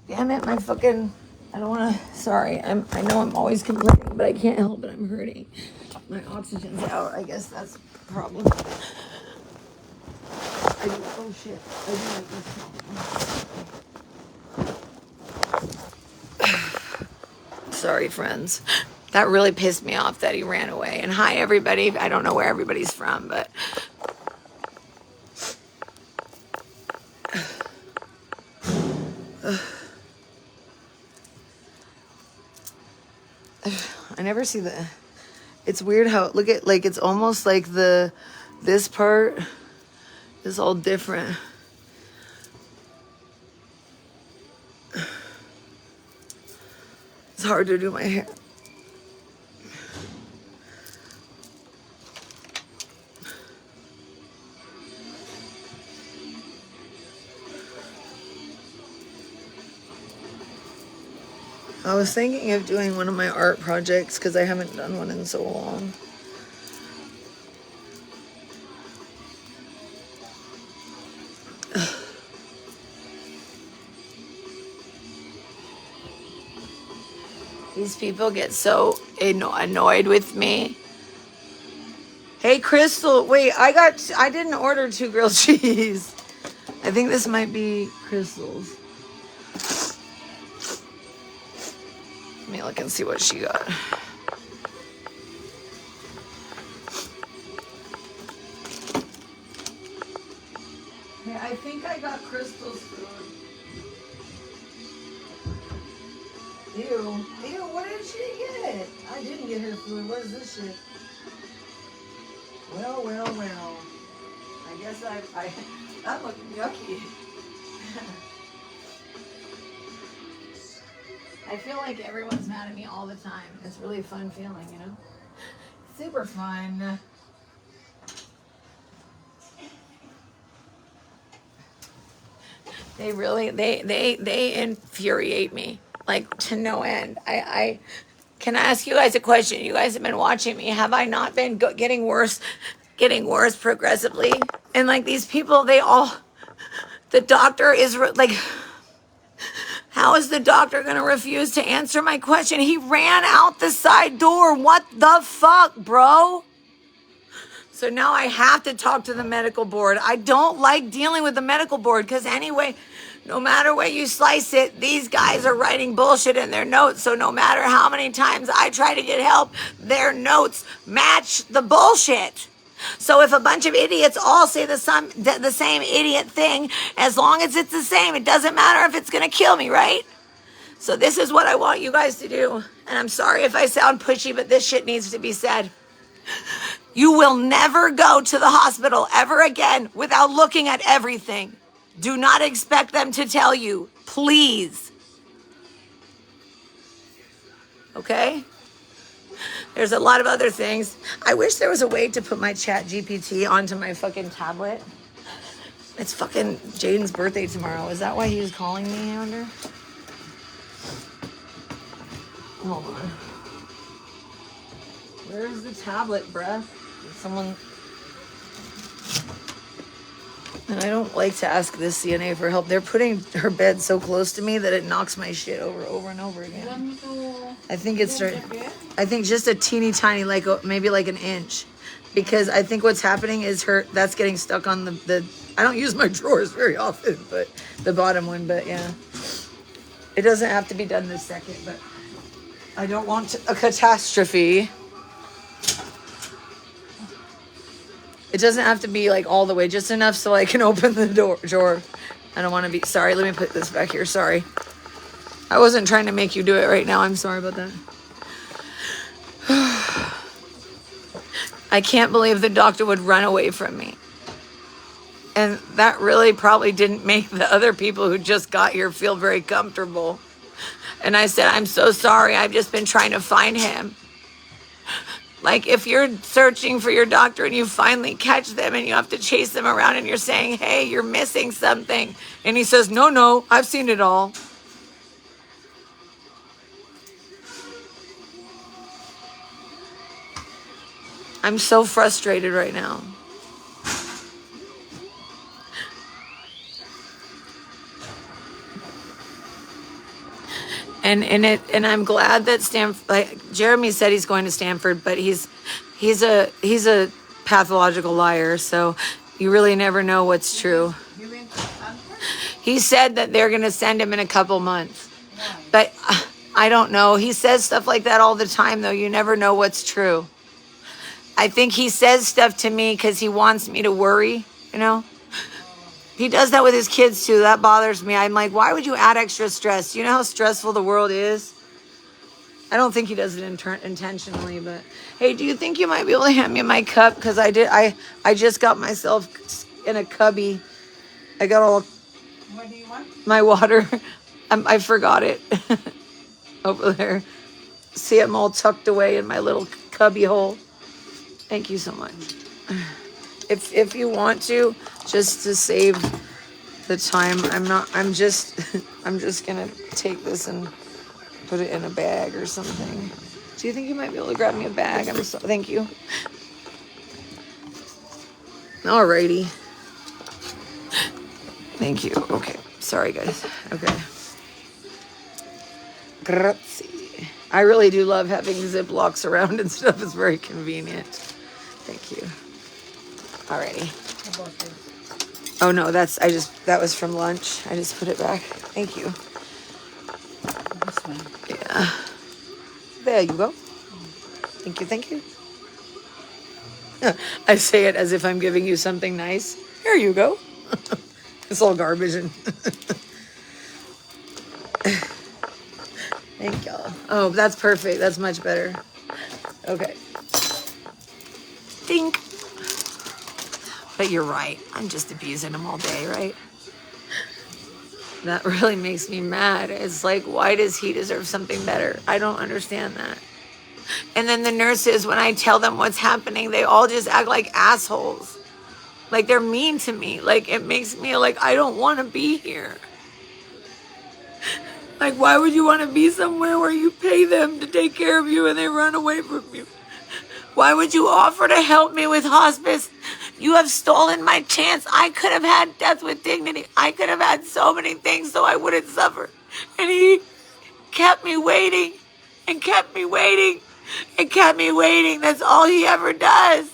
Damn it, I don't want to, sorry. I know I'm always complaining, but I can't help it. I'm hurting. My oxygen's out. I guess that's the problem. Oh shit, I do like this. Sorry, friends. That really pissed me off that he ran away. And hi, everybody. I don't know where everybody's from, but... I never see the It's weird how, look at, like, it's almost like this part is all different. It's hard to do my hair. I was thinking of doing one of my art projects because I haven't done one in so long. These people get so annoyed with me. Hey, Crystal, wait, I didn't order 2 grilled cheese. I think this might be Crystal's. Let me look and see what she got. Hey, I think I got Crystal's food. Ew. Ew, what did she get? I didn't get her food. What is this shit? Well. I guess that looked yucky. I feel like everyone's mad at me all the time. It's really a fun feeling, you know? Super fun. They really, they infuriate me, like, to no end. I can I ask you guys a question? You guys have been watching me. Have I not been getting worse progressively? And like these people, the doctor is like, how is the doctor going to refuse to answer my question? He ran out the side door. What the fuck, bro? So now I have to talk to the medical board. I don't like dealing with the medical board because anyway, no matter where you slice it, these guys are writing bullshit in their notes. So no matter how many times I try to get help, their notes match the bullshit. So if a bunch of idiots all say the same idiot thing, as long as it's the same, it doesn't matter if it's going to kill me, right? So this is what I want you guys to do. And I'm sorry if I sound pushy, but this shit needs to be said. You will never go to the hospital ever again without looking at everything. Do not expect them to tell you, please. Okay? There's a lot of other things. I wish there was a way to put my Chat GPT onto my fucking tablet. It's fucking Jaden's birthday tomorrow. Is that why he was calling me, I wonder? Hold on. Where's the tablet, bruh? Someone... And I don't like to ask this CNA for help. They're putting her bed so close to me that it knocks my shit over and over again. I think it's... I think just a teeny tiny, like maybe like an inch. Because I think what's happening is that's getting stuck on the... I don't use my drawers very often, but the bottom one, but yeah. It doesn't have to be done this second, but I don't want a catastrophe. It doesn't have to be like all the way, just enough so I can open the drawer. I don't want to be, sorry, let me put this back here, sorry. I wasn't trying to make you do it right now, I'm sorry about that. I can't believe the doctor would run away from me. And that really probably didn't make the other people who just got here feel very comfortable. And I said, I'm so sorry, I've just been trying to find him. Like if you're searching for your doctor and you finally catch them and you have to chase them around and you're saying, hey, you're missing something. And he says, no, I've seen it all. I'm so frustrated right now. And I'm glad that Stanford, like Jeremy said he's going to Stanford, but he's a pathological liar, so you really never know what's true. You went to Stanford? He said that they're going to send him in a couple months. Why? But I don't know. He says stuff like that all the time, though. You never know what's true. I think he says stuff to me because he wants me to worry, you know? He does that with his kids, too. That bothers me. I'm like, why would you add extra stress? You know how stressful the world is? I don't think he does it intentionally, but hey, do you think you might be able to hand me my cup? Because I just got myself in a cubby. I got all What do you want? my water. I forgot it over there. See, I'm all tucked away in my little cubby hole. Thank you so much. If you want to, just to save the time, I'm just gonna take this and put it in a bag or something. Do you think you might be able to grab me a bag? Thank you. Alrighty. Thank you. Okay. Sorry, guys. Okay. Grazie. I really do love having Ziplocs around and stuff. It's very convenient. Thank you. Alrighty. How about this? Oh no, that was from lunch. I just put it back. Thank you. This one. Yeah. There you go. Thank you, thank you. I say it as if I'm giving you something nice. Here you go. It's all garbage and thank y'all. Oh, that's perfect. That's much better. Okay. Dink. But you're right. I'm just abusing him all day, right? That really makes me mad. It's like, why does he deserve something better? I don't understand that. And then the nurses, when I tell them what's happening, they all just act like assholes. Like they're mean to me. Like it makes me like, I don't want to be here. Like, why would you want to be somewhere where you pay them to take care of you and they run away from you? Why would you offer to help me with hospice? You have stolen my chance. I could have had death with dignity. I could have had so many things so I wouldn't suffer. And he kept me waiting and kept me waiting and kept me waiting. That's all he ever does.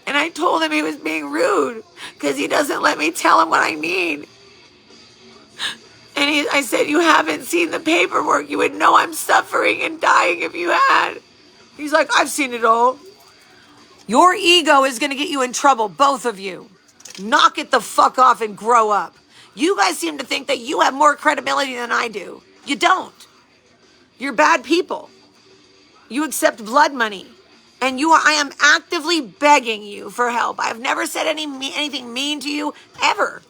And I told him he was being rude because he doesn't let me tell him what I need. And I said, you haven't seen the paperwork. You would know I'm suffering and dying if you had. He's like, I've seen it all. Your ego is going to get you in trouble, both of you. Knock it the fuck off and grow up. You guys seem to think that you have more credibility than I do. You don't. You're bad people. You accept blood money. And I am actively begging you for help. I've never said anything mean to you, ever.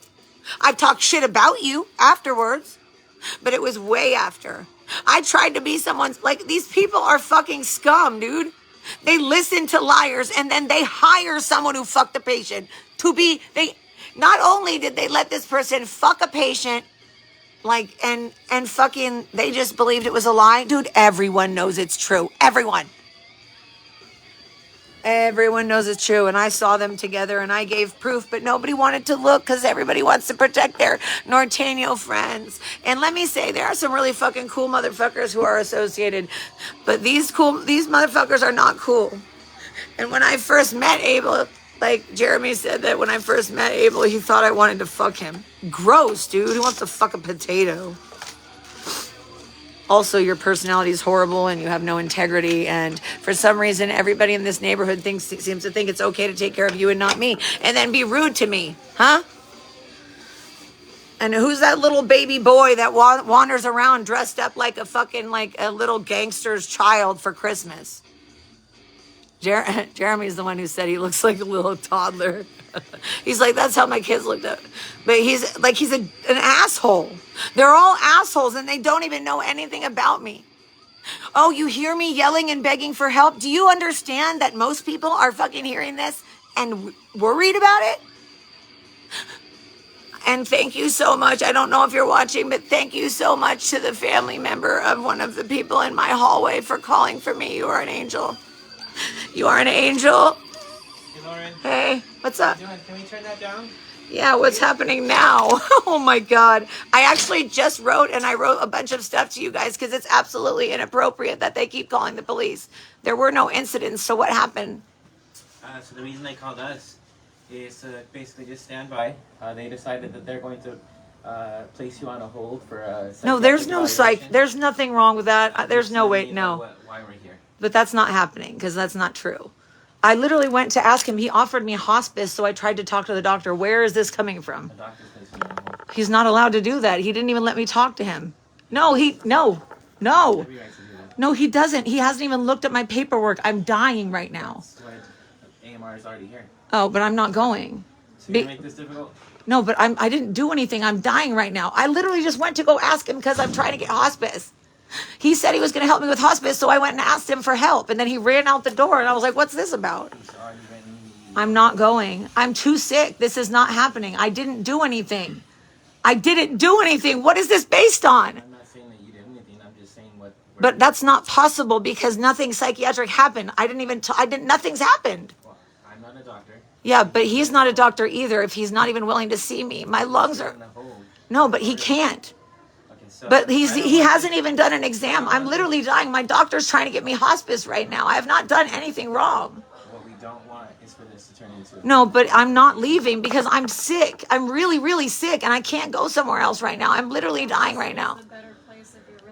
I've talked shit about you afterwards, but it was way after. I tried to be someone's, like, these people are fucking scum, dude. They listen to liars and then they hire someone who fucked a patient not only did they let this person fuck a patient, like, and fucking, they just believed it was a lie. Dude, everyone knows it's true. Everyone knows it's true, and I saw them together, and I gave proof, but nobody wanted to look because everybody wants to protect their Norteño friends. And let me say, there are some really fucking cool motherfuckers who are associated, but these motherfuckers are not cool. And when I first met Abel, like Jeremy said that when I first met Abel, he thought I wanted to fuck him. Gross, dude. Who wants to fuck a potato? Also, your personality is horrible and you have no integrity. And for some reason, everybody in this neighborhood seems to think it's okay to take care of you and not me. And then be rude to me. Huh? And who's that little baby boy that wanders around dressed up like a fucking, like a little gangster's child for Christmas? Jeremy's the one who said he looks like a little toddler. He's like, that's how my kids looked up. But he's an asshole. They're all assholes and they don't even know anything about me. Oh, you hear me yelling and begging for help? Do you understand that most people are fucking hearing this and worried about it? And thank you so much. I don't know if you're watching, but thank you so much to the family member of one of the people in my hallway for calling for me. You are an angel. You are an angel. Hey, Lauren. Hey, what's up? Can we turn that down? Yeah, what's happening now? Oh my God. I actually just wrote a bunch of stuff to you guys because it's absolutely inappropriate that they keep calling the police. There were no incidents, so what happened? So the reason they called us is basically just stand by. They decided that they're going to place you on a hold for No, there's no evaluation. there's nothing wrong with that. There's no way, no. Why we're here. But that's not happening because that's not true. I literally went to ask him. He offered me hospice, so I tried to talk to the doctor. Where is this coming from? The doctor's placing you on hold. He's not allowed to do that. He didn't even let me talk to him. No. Every right to do that. No, he doesn't. He hasn't even looked at my paperwork. I'm dying right now. That's why AMR is already here. Oh, but I'm not going. So Be- you make this difficult? No, but I didn't do anything. I'm dying right now. I literally just went to go ask him because I'm trying to get hospice. He said he was going to help me with hospice, so I went and asked him for help. And then he ran out the door, and I was like, what's this about? He's already been. I'm not going. I'm too sick. This is not happening. I didn't do anything. I didn't do anything. What is this based on? I'm not saying that you did anything. I'm just saying what. But that's not possible because nothing psychiatric happened. Nothing's happened. Well, I'm not a doctor. Yeah, but he's not a doctor either if he's not even willing to see me. My lungs are, On the hold. no, but he can't. Okay, so. But I don't he want hasn't even done an exam. I'm literally dying. My doctor's trying to get me hospice right now. I have not done anything wrong. What we don't want is for this to turn into. No, but I'm not leaving because I'm sick. I'm really, really sick and I can't go somewhere else right now. I'm literally dying right now.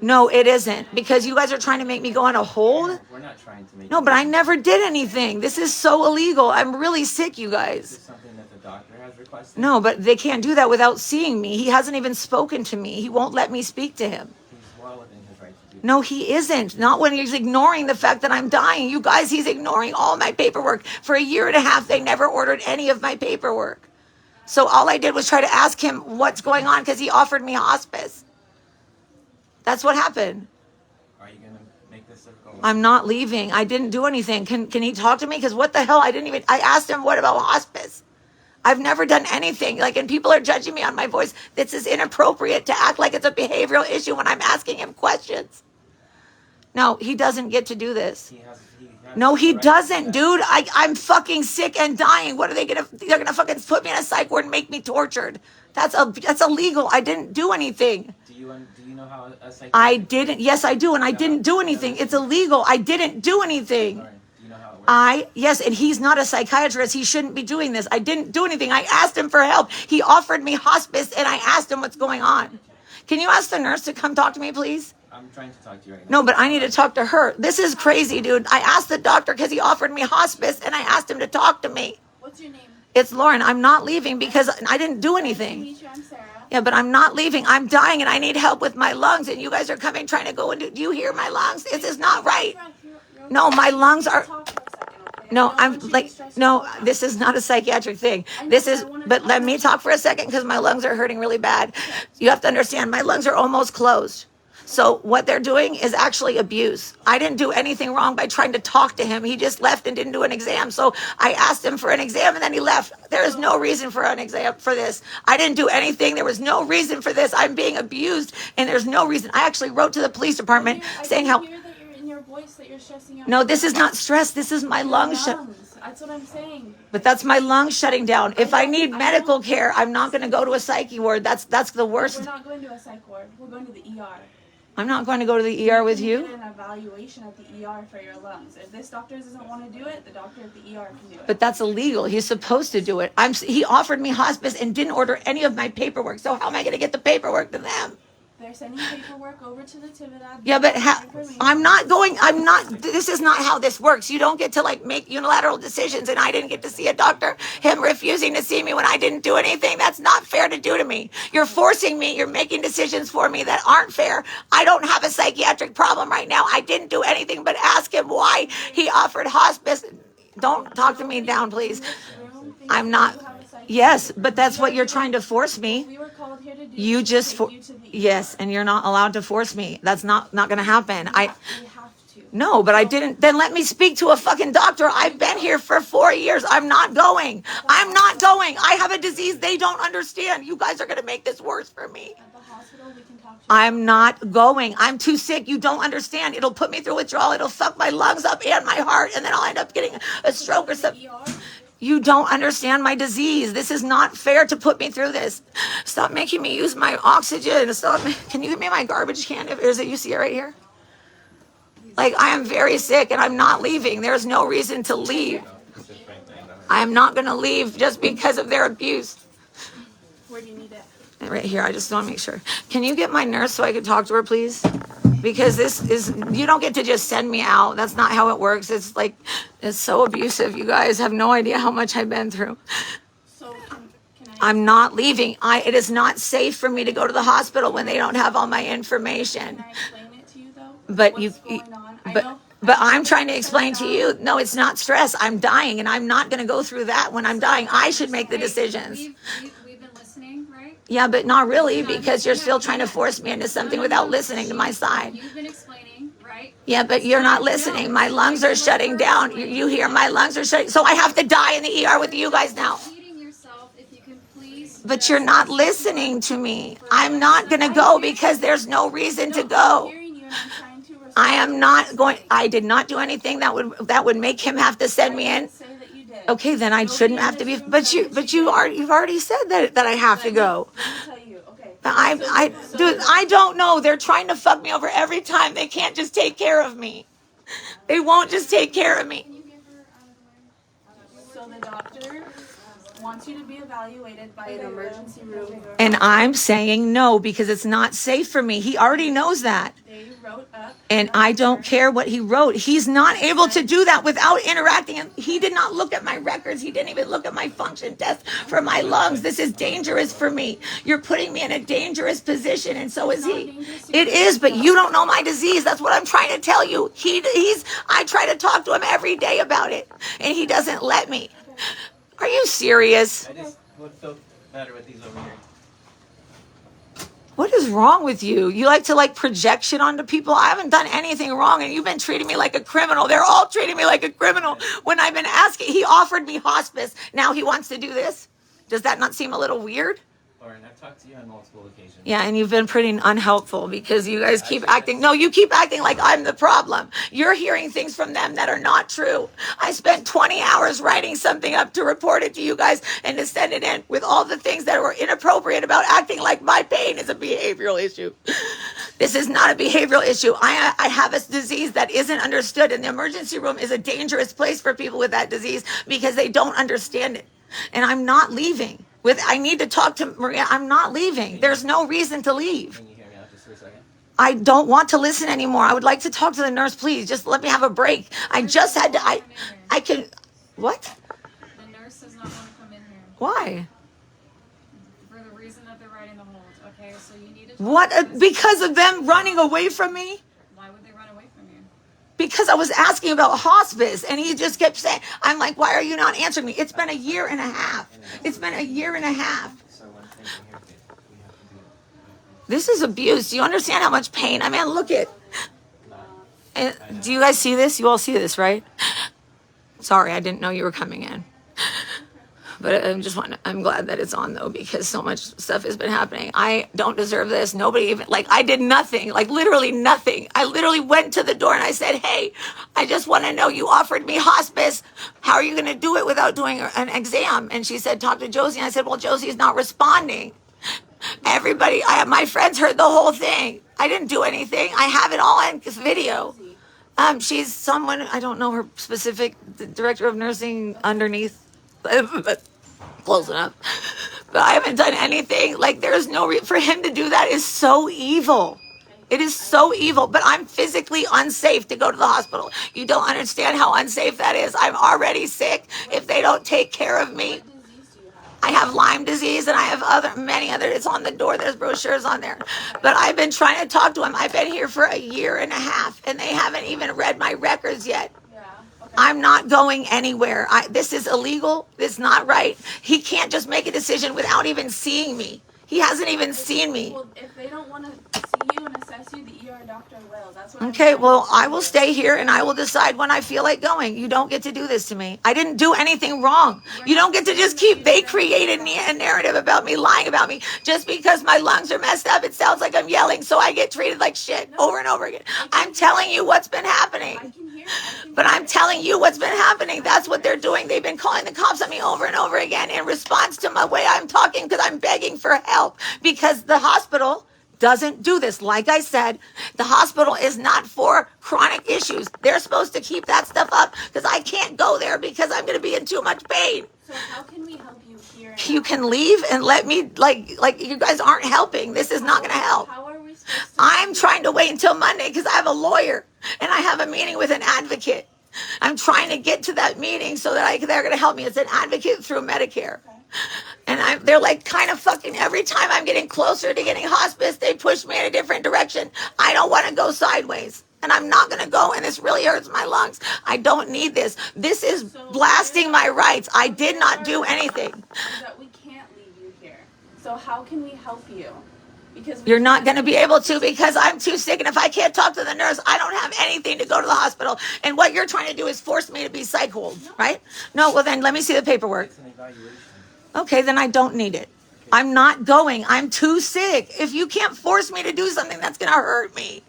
No, it isn't because you guys are trying to make me go on a hold. We're not trying to make. No, but I never did anything. This is so illegal. I'm really sick, you This guys. is something that the doctor has requested. No, but they can't do that without seeing me. He hasn't even spoken to me. He won't let me speak to him. He's well within his right to do that. No, he isn't. Not when he's ignoring the fact that I'm dying. You guys, he's ignoring all my paperwork. For a year and a half, they never ordered any of my paperwork. So all I did was try to ask him what's going on because he offered me hospice. That's what happened. Are you gonna make this difficult? I'm not leaving. I didn't do anything. Can he talk to me? Because what the hell? I asked him, what about hospice? I've never done anything. Like, and people are judging me on my voice. This is inappropriate to act like it's a behavioral issue when I'm asking him questions. No, he doesn't get to do this. He has No, he the right to do doesn't, that. dude. I'm fucking sick and dying. What are they gonna? They're gonna fucking put me in a psych ward and make me tortured. That's illegal. I didn't do anything. Do you know how a psychiatrist? I didn't. Yes, I do, and I didn't do anything. It's illegal. I didn't do anything. Lauren, do you know how it works? Yes, and he's not a psychiatrist. He shouldn't be doing this. I didn't do anything. I asked him for help. He offered me hospice, and I asked him what's going on. Can you ask the nurse to come talk to me, please? I'm trying to talk to you right now. No, but I need to talk to her. This is crazy, dude. I asked the doctor because he offered me hospice, and I asked him to talk to me. What's your name? It's Lauren. I'm not leaving because I didn't do Nice to anything. meet you. I'm Sarah. Yeah, but I'm not leaving. I'm dying, and I need help with my lungs, and you guys are coming trying to go into. Do you hear my lungs? This is not right. You're No, my lungs are. Talk for a second, okay? No, I don't I'm want you to like, stress no, yourself out. this is not a psychiatric thing. I know, This but is, I wanna- but I let me wanna- talk for a second because my lungs are hurting really bad. You have to understand, my lungs are almost closed. So what they're doing is actually abuse. I didn't do anything wrong by trying to talk to him. He just left and didn't do an exam. So I asked him for an exam and then he left. There is no reason for an exam for this. I didn't do anything. There was no reason for this. I'm being abused and there's no reason. I actually wrote to the police department saying how, I hear that you're in your voice that you're stressing out. no, this is not stress. This is my lungs. Lungs. That's what I'm saying. But that's my lungs shutting down. If I need medical care, I'm not going to go to a psyche ward. That's the worst. We're not going to a psych ward. We're going to the ER. I'm not going to go to the ER with You you. can get an evaluation at the ER for your lungs. If this doctor doesn't want to do it, the doctor at the ER can do it. But that's illegal. He's supposed to do it. He offered me hospice and didn't order any of my paperwork. So how am I going to get the paperwork to them? They're sending paperwork over to the Tivadad. Yeah, but this is not how this works. You don't get to like make unilateral decisions and I didn't get to see a doctor. Him refusing to see me when I didn't do anything. That's not fair to do to me. You're forcing me. You're making decisions for me that aren't fair. I don't have a psychiatric problem right now. I didn't do anything but ask him why he offered hospice. Don't talk to me down, please. I'm not. Yes, but that's what you're trying to force me. We were called here to do. You just take you to the ER. yes, and you're not allowed to force me. That's not going to happen. We have to. No, but I didn't. Then let me speak to a fucking doctor. I've been here for 4 years. I'm not going. I'm not going. I have a disease they don't understand. You guys are going to make this worse for me. At the hospital, we can talk to you. I'm not going. I'm too sick. You don't understand. It'll put me through withdrawal. It'll fuck my lungs up and my heart, and then I'll end up getting a stroke or something. ER? You don't understand my disease. This is not fair to put me through this. Stop making me use my oxygen. Can you give me my garbage can? Is it, you see it right here? Like, I am very sick and I'm not leaving. There's no reason to leave. I am not going to leave just because of their abuse. Where do you need it? Right here. I just want to make sure. Can you get my nurse so I can talk to her, please? Because you don't get to just send me out. That's not how it works. It's like, it's so abusive. You guys have no idea how much I've been through. So can I? I'm not leaving. It is not safe for me to go to the hospital when they don't have all my information. Can I explain it to you though? But what's you, going on. I but know. but I know I'm trying to that explain to you, no, it's not stress. I'm dying, and I'm not going to go through that when I'm dying. I should make the Hey, decisions. we've been listening, right? Yeah, but not really, And because you're yeah, still trying to yeah. force me into No, something no, without no. listening to my side. You've been explaining, right? Yeah, but It's you're not fine. listening. No, My lungs are let shutting her down. explain. You hear my lungs are shutting. So I have to die in the ER with you guys now. Repeating yourself, if you can please. But you're not listening to me. I'm not going to go because there's no reason to I'm go. hearing you and I'm trying to respond. I am not going. I did not do anything that would make him have to send me in. Say that you did. Okay, then I Nobody shouldn't in have to this be. room But said you, that but she you did. are. You've already said that I have to go. Let me tell you. Okay. But dude, I don't know. They're trying to fuck me over every time. They can't just take care of me. They won't just take care of me. So the doctor wants you to be evaluated by an emergency room. And I'm saying no because it's not safe for me. He already knows that. They wrote up. And I don't care what he wrote. He's not able to do that without interacting. And he did not look at my records. He didn't even look at my function test for my lungs. This is dangerous for me. You're putting me in a dangerous position, and so is he. It is, but you don't know my disease. That's what I'm trying to tell you. I try to talk to him every day about it, and he doesn't let me. Are you serious? I just would feel better with these over here. What is wrong with you? You like to project shit onto people? I haven't done anything wrong, and you've been treating me like a criminal. They're all treating me like a criminal when I've been asking. He offered me hospice. Now he wants to do this? Does that not seem a little weird? Lauren, I've talked to you on multiple occasions. Yeah, and you've been pretty unhelpful because you guys keep acting. No, you keep acting like I'm the problem. You're hearing things from them that are not true. I spent 20 hours writing something up to report it to you guys and to send it in with all the things that were inappropriate about acting like my pain is a behavioral issue. This is not a behavioral issue. I have a disease that isn't understood, and the emergency room is a dangerous place for people with that disease because they don't understand it. And I'm not leaving. I need to talk to Maria. I'm not leaving. There's no reason to leave. Can you hear me out just for a second? I don't want to listen anymore. I would like to talk to the nurse, please. Just let me have a break. I just had to. I can. What? The nurse does not want to come in here Why? for the reason that they're writing the hold. Okay, so you need to. What? Because of them running away from me? Why would they run away from you? Because I was asking about hospice, and he just kept saying, I'm like, why are you not answering me? It's been a year and a half. It's been a year and a half. So one thing here, we have to do it. This is abuse. Do you understand how much pain? I mean, look at. And do you guys see this? You all see this, right? Sorry, I didn't know you were coming in. But I'm glad that it's on though, because so much stuff has been happening. I don't deserve this. Nobody even, I did nothing, literally nothing. I literally went to the door and I said, hey, I just want to know, you offered me hospice. How are you going to do it without doing an exam? And she said, talk to Josie. And I said, well, Josie's not responding. My friends heard the whole thing. I didn't do anything. I have it all in video. She's someone, I don't know her specific, the director of nursing underneath, but close enough. But I haven't done anything. There's no reason for him to do that. Is so evil. It is so evil. But I'm physically unsafe to go to the hospital. You don't understand how unsafe that is. I'm already sick. If they don't take care of me, I have Lyme disease and I have many other. It's on the door. There's brochures on there. But I've been trying to talk to him. I've been here for a year and a half, and they haven't even read my records yet. I'm not going anywhere. This is illegal. It's not right. He can't just make a decision without even seeing me. He hasn't even seen me. Well, if they don't want to see you and assess you, the ER doctor will. That's what. Okay, well, I will stay here and I will decide when I feel like going. You don't get to do this to me. I didn't do anything wrong. You don't get to just they created a narrative about me, lying about me. Just because my lungs are messed up, it sounds like I'm yelling, so I get treated like shit over and over again. I'm telling you what's been happening. But I'm telling you what's been happening. That's what they're doing. They've been calling the cops on me over and over again in response to my way I'm talking, because I'm begging for help. Because the hospital doesn't do this. Like I said, the hospital is not for chronic issues. They're supposed to keep that stuff up, because I can't go there because I'm going to be in too much pain. So how can we help you here? You can leave and let me, you guys aren't helping. This is not going to help. How are we supposed to? I'm trying to wait until Monday because I have a lawyer and I have a meeting with an advocate. I'm trying to get to that meeting so that they're going to help me. It's an advocate through Medicare. And they're kind of fucking, every time I'm getting closer to getting hospice, they push me in a different direction. I don't want to go sideways. and I'm not gonna go, and this really hurts my lungs. I don't need this. This is blasting my rights. I did not do anything. Is that we can't leave you here. So how can we help you? Because You're not going to be able to because I'm too sick. And if I can't talk to the nurse, I don't have anything to go to the hospital. And what you're trying to do is force me to be psych hold, right? No, well, then let me see the paperwork. It's an evaluation. Okay, then I don't need it. I'm not going. I'm too sick. If you can't force me to do something that's going to hurt me,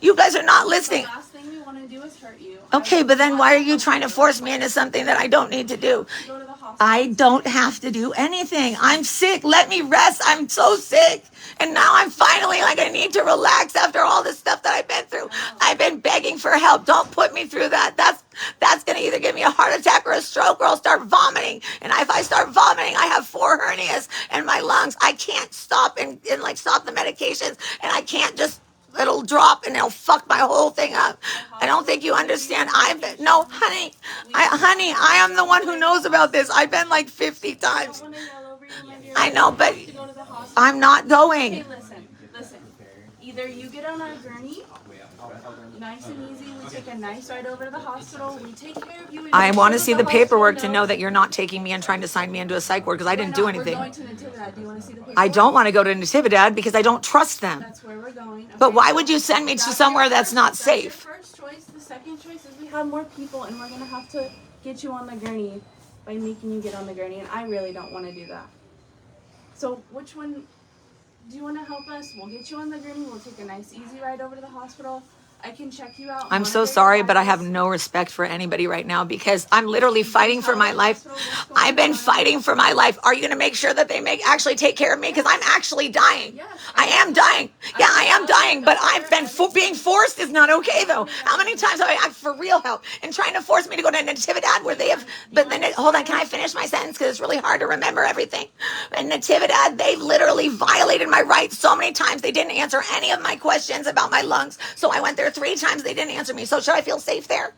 you guys are not listening. the last thing we want to do is hurt you. Okay, but then why are you trying to force me into something that I don't need to do? Go to the hospital. I don't have to do anything. I'm sick. Let me rest. I'm so sick. And now I'm finally like, I need to relax after all this stuff that I've been through. I've been begging for help. Don't put me through that. That's going to either give me a heart attack or a stroke, or I'll start vomiting. And if I start vomiting, I have 4 hernias in my lungs. I can't stop and like stop the medications. And I can't just, it'll drop and it'll fuck my whole thing up. I don't think you understand. No, honey, I am the one who knows about this. I've been like 50 times. I don't want to yell over you, my dear. I know, but You have to go to the hospital. I'm not going. Okay, listen. Either you get on our gurney, nice and easy. We take a nice ride over to the hospital. We take care of you. We I make want to sure see that the hospital paperwork to know knows. that you're not taking me and trying to sign me into a psych ward because I didn't do We're anything. going to Natividad. Do you want to see the paperwork? I don't want to go to Natividad because I don't trust them. That's where we're going. But okay? why would you send me to That's somewhere your that's not first- safe? That's your first choice. The second choice is we have more people, and we're gonna have to get you on the gurney by making you get on the gurney, and I really don't want to do that. So which one do you want to help us? We'll get you on the gurney. We'll take a nice, easy ride over to the hospital. I can check you out. I'm so monitor your sorry, but I have vitals. no respect for anybody right now because I'm literally fighting for my life. I've been fighting for my life. Are you going to make sure that they actually take care of me? Because I'm actually dying. Yes, I am dying. Yeah, I am dying, but I've been being forced is not okay though. How many times have I asked for real help and trying to force me to go to Natividad where they have, but then, hold on, can I finish my sentence? Because it's really hard to remember everything. In Natividad, they literally violated my rights so many times. They didn't answer any of my questions about my lungs. So I went there 3 times. They didn't answer me. So should I feel safe there?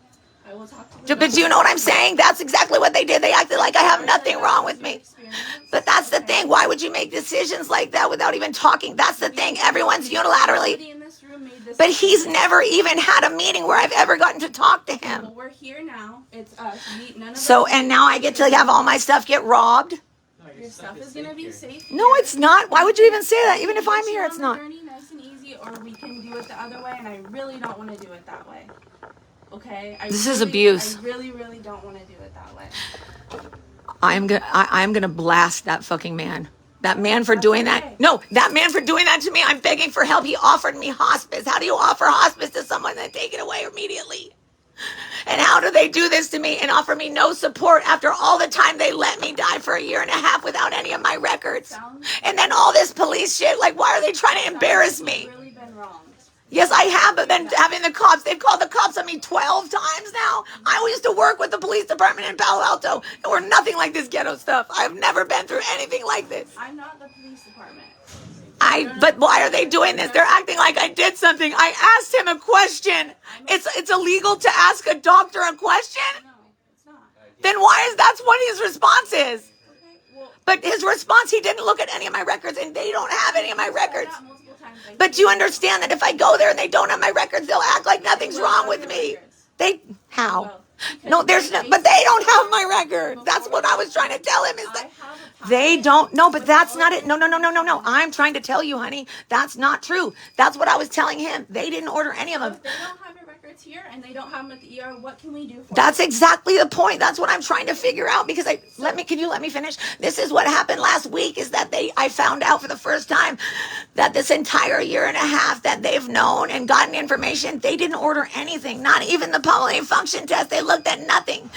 I will talk to the But do you know what I'm saying? That's exactly what they did. They acted like I have nothing wrong with me. But that's the thing. Why would you make decisions like that without even talking? That's the thing. Everyone's unilaterally. Somebody in this room made this But he's decision. never even had a meeting where I've ever gotten to talk to him. Well, we're here now. It's us. None of So, us- and now I get to have all my stuff get robbed? No, Your stuff is gonna be safe. No, it's not. Why would you even say that? Even if I'm here, it's not. Gurney, nice and easy, or we can do it the other way, and I really don't want to do it that way. Okay? This is abuse. I really, really don't want to do it that way. I'm gonna blast that fucking man. That man for doing okay. that. No, that man for doing that to me. I'm begging for help. He offered me hospice. How do you offer hospice to someone and take it away immediately? And how do they do this to me and offer me no support after all the time they let me die for 1.5 years without any of my records? And then all this police shit, like why are they trying to embarrass me? You've really been wrong. Yes, I have, but then having the cops, they've called the cops on me 12 times now. I used to work with the police department in Palo Alto, and we're nothing like this ghetto stuff. I've never been through anything like this. I'm not the police department. But why are they doing this? They're acting like I did something. I asked him a question. It's illegal to ask a doctor a question? No, it's not. Then why is that's what his response is? Okay, well, But his response, he didn't look at any of my records, and they don't have any of my records. that multiple times. I But do you understand that if I go there and they don't have my records, they'll act like nothing's wrong with me? How? Well, No, there's no, but they don't have my record. That's what I was trying to tell him is I that have a they packet don't, no, but with that's all not of it. No. I'm trying to tell you, honey, that's not true. That's what I was telling him. They didn't order any of them. If they don't have your records here and they don't have them at the ER, what can we do for That's exactly the point. That's what I'm trying to figure out because can you let me finish? This is what happened last week is that I found out for the first time that this entire 1.5 years that they've known and gotten information, they didn't order anything, not even the pulmonary function test. They looked at nothing.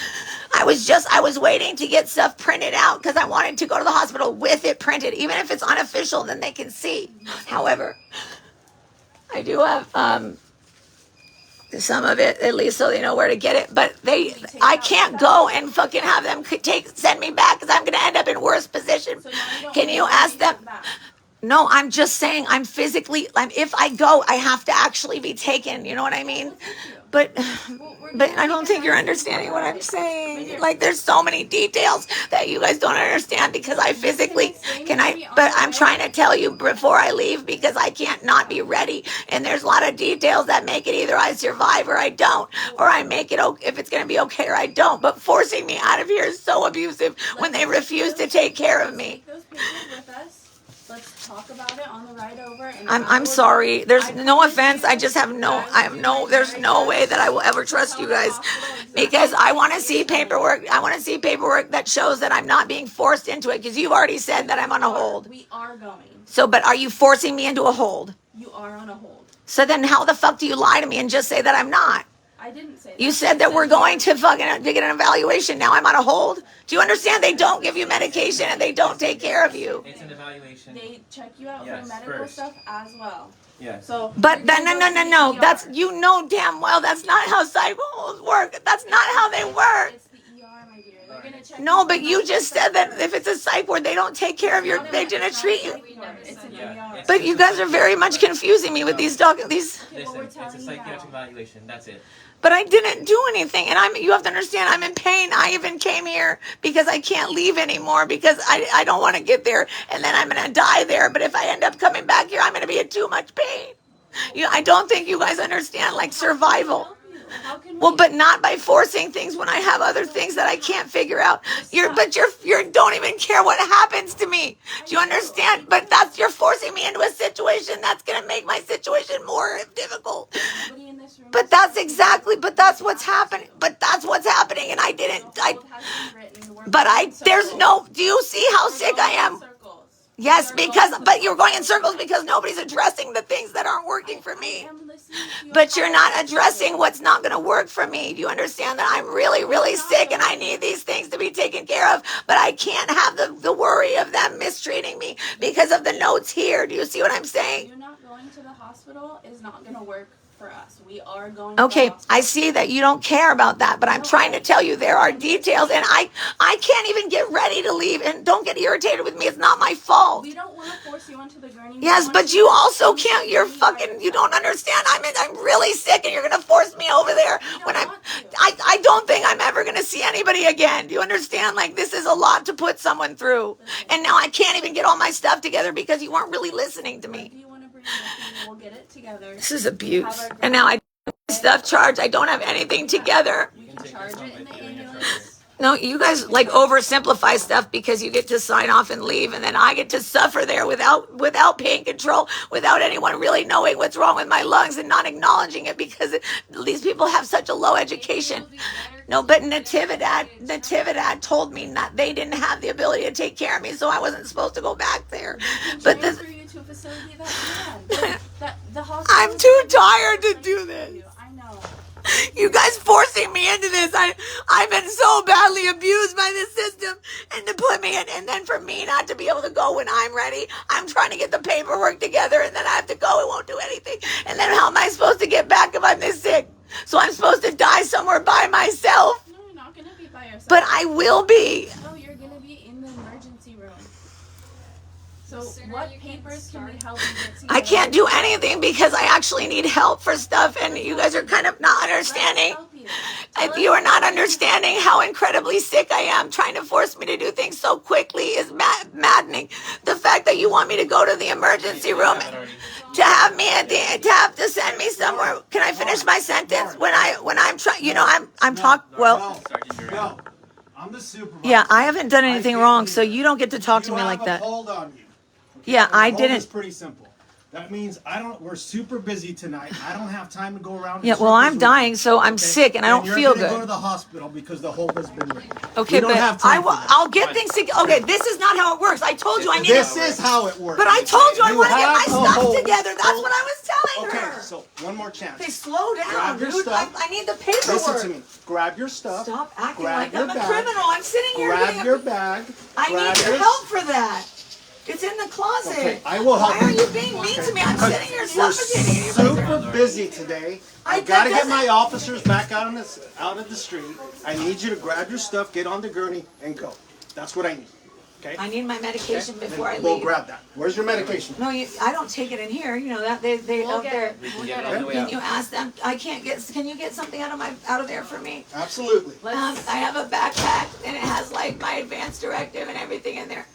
I was waiting to get stuff printed out because I wanted to go to the hospital with it printed. Even if it's unofficial, then they can see. However, I do have, some of it at least so they know where to get it, but I can't go and fucking have them send me back because I'm going to end up in worse position. So now you don't Can you want ask to them? get back. No, I'm just saying I'm physically, if I go, I have to actually be taken. You know what I mean? But, but I don't think you're understanding what I'm saying. Like, there's so many details that you guys don't understand because I physically but I'm trying to tell you before I leave because I can't not be ready. And there's a lot of details that make it either I survive or I don't, or I make it if it's going to be okay or I don't. But forcing me out of here is so abusive when they refuse to take care of me. Take those papers with us. Let's talk about it on the ride over. And I'm sorry. There's no offense. I just have there's no way that I will ever trust you guys because I want to see paperwork. I want to see paperwork that shows that I'm not being forced into it because you've already said that I'm on a hold. We are going. So, but are you forcing me into a hold? You are on a hold. So then how the fuck do you lie to me and just say that I'm not? I didn't say that. You said that we're going to get an evaluation. Now I'm on a hold. Do you understand? They don't give you medication and they don't take care of you. It's an evaluation. They check you out Yes, for medical first. stuff as well. Yes. So, But then, no. That's, you know damn well that's not how psych holds work. That's not how they work. it's the ER, my dear. They're gonna check. No, you but for you medical just stuff said that first. if it's a psych ward, they don't take care of your, they didn't treat you. It's an Yeah, ER. it's But you guys are very much confusing me with these. Okay, well, Listen, we're it's a telling you psychiatric now. evaluation. That's it. But I didn't do anything, and you have to understand, I'm in pain. I even came here because I can't leave anymore because I don't want to get there, and then I'm going to die there. But if I end up coming back here, I'm going to be in too much pain. I don't think you guys understand, like, survival. How can we? Well, but not by forcing things when I have other things that I can't figure out. You don't even care what happens to me. Do you understand? But you're forcing me into a situation that's going to make my situation more difficult. Nobody in this room But that's what's happening. And I didn't, do you see how sick I am? Yes, but you're going in circles because nobody's addressing the things that aren't working for me. But you're not addressing what's not going to work for me. Do you understand that I'm really, really sick and I need these things to be taken care of? But I can't have the worry of them mistreating me because of the notes here. Do you see what I'm saying? You not going to the hospital is not going to work for us. We are going to Okay, the hospital. I see that you don't care about that, but I'm trying to tell you there are details, and I can't even get ready to leave. And don't get irritated with me; it's not my fault. We don't want to force you onto the gurney. We Yes, want but you you to also be can't. You're free by fucking. You yourself. don't understand. I'm really sick, and you're gonna force me over there when I'm. I don't think I'm ever gonna see anybody again. Do you understand? Like, this is a lot to put someone through, and now I can't even get all my stuff together because you weren't really listening to If me. you want to bring it with you, we'll get it together. This is abuse, and now I stuff charged. I don't have anything together. You can charge it in the ambulance. No, you guys like oversimplify stuff because you get to sign off and leave, and then I get to suffer there without pain control, without anyone really knowing what's wrong with my lungs and not acknowledging it because these people have such a low education. No, but Natividad told me not they didn't have the ability to take care of me, so I wasn't supposed to go back there. But Transfer you to a facility that can. The hospital I'm too tired to do this. I know. You guys forcing me into this. I've been so badly abused by this system, and to put me in, and then for me not to be able to go when I'm ready. I'm trying to get the paperwork together, and then I have to go. It won't do anything. And then how am I supposed to get back if I'm this sick? So I'm supposed to die somewhere by myself. No, you're not going to be by yourself. But I will be. No, you're going to be in the emergency room. So sooner what you can papers can we start. help you get together? I can't do anything because I actually need help for stuff, and you guys are kind of not understanding. Let's help you. If you are not understanding how incredibly sick I am, trying to force me to do things so quickly is maddening. The fact that you want me to go to the emergency room, to have to send me somewhere. Can I finish my sentence when I'm trying? I'm talking. Well, No, I'm the supervisor. yeah, I haven't done anything can't wrong, do so that. you don't get to talk to You me like have that. a hold on you. Okay? Yeah, And the I hold didn't- is pretty simple. That means we're super busy tonight. I don't have time to go around. in Yeah, well, circles I'm with dying, you, so I'm okay? sick and I don't you're feel gonna good. Go to the hospital because the hold has been written. Okay, we don't but have time for that. I'll get things together. Okay, this is not how it works. I told you I need. This is how it works. But I told you I You want to get have my a stuff hold. together. That's what I was telling Okay, her. so one more chance. Okay, slow down, Grab your dude. stuff. I need the paperwork. Listen to me. Grab your stuff. Stop acting grab like your I'm a bag, criminal. I'm sitting here Grab getting your bag. I grab need your help for that. It's in the closet. Okay, I will help Why are you. you being mean to me? I'm sitting here We're suffocating. You super busy today. I that gotta get doesn't- my officers back out of the street. I need you to grab your stuff, get on the gurney, and go. That's what I need. Okay. I need my medication Okay? before I We'll leave. grab that. Where's your medication? No, I don't take it in here. You know that they We'll out get there. it. We can We'll get it get on the way Can out. you ask them? I can't get. Can you get something out of there for me? Absolutely. I have a backpack and it has like my advance directive and everything in there.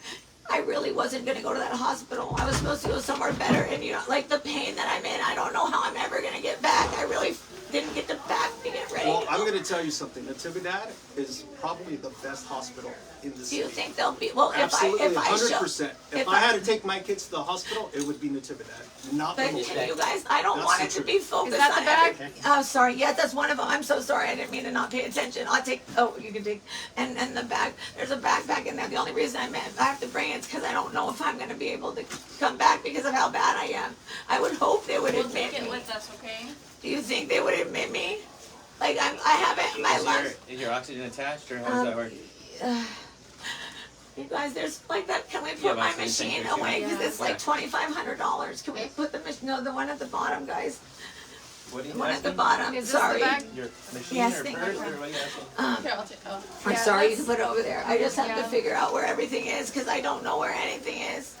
I really wasn't gonna go to that hospital. I was supposed to go somewhere better, and you know, like the pain that I'm in, I don't know how I'm ever gonna get back. I really didn't get to get ready. Well, to I'm go. going to tell you something. Natividad is probably the best hospital in the Do city. you think they'll be? Well, Absolutely, if I show, 100%. If I had to take my kids to the hospital, it would be Natividad, not the But whole can you guys? I don't That's want the it to truth. be focused Is that the on bag? every- Oh, sorry. Yeah, that's one of them. I'm so sorry. I didn't mean to not pay attention. I'll take. Oh, you can take. And the bag. There's a backpack in there. The only reason I have to bring it is because I don't know if I'm going to be able to come back because of how bad I am. I would hope they would We'll admit take it me. with us, okay? Do you think they would admit me? Like I haven't my lungs. Is your oxygen attached, or how does that work? You guys, there's like that. Can we Yeah, put my but I think machine there's two. away? Because it's Yeah. like $2,500. Can we put the machine? No, the one at the bottom, guys. What do you The one at the asking? bottom. Is this Sorry. the bag? Your machine Yes, or thank purse, you. or what are you asking? Here, I'll take. Oh. I'm Yeah, sorry, you let's- can put it over there. I just have to Yeah. figure out where everything is because I don't know where anything is.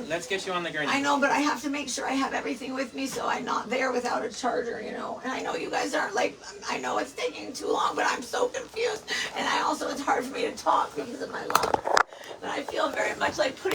Let's get you on the gurney. I know, but I have to make sure I have everything with me so I'm not there without a charger, you know. And I know you guys aren't like, I know it's taking too long, but I'm so confused. And I also, it's hard for me to talk because of my lungs. But I feel very much like putting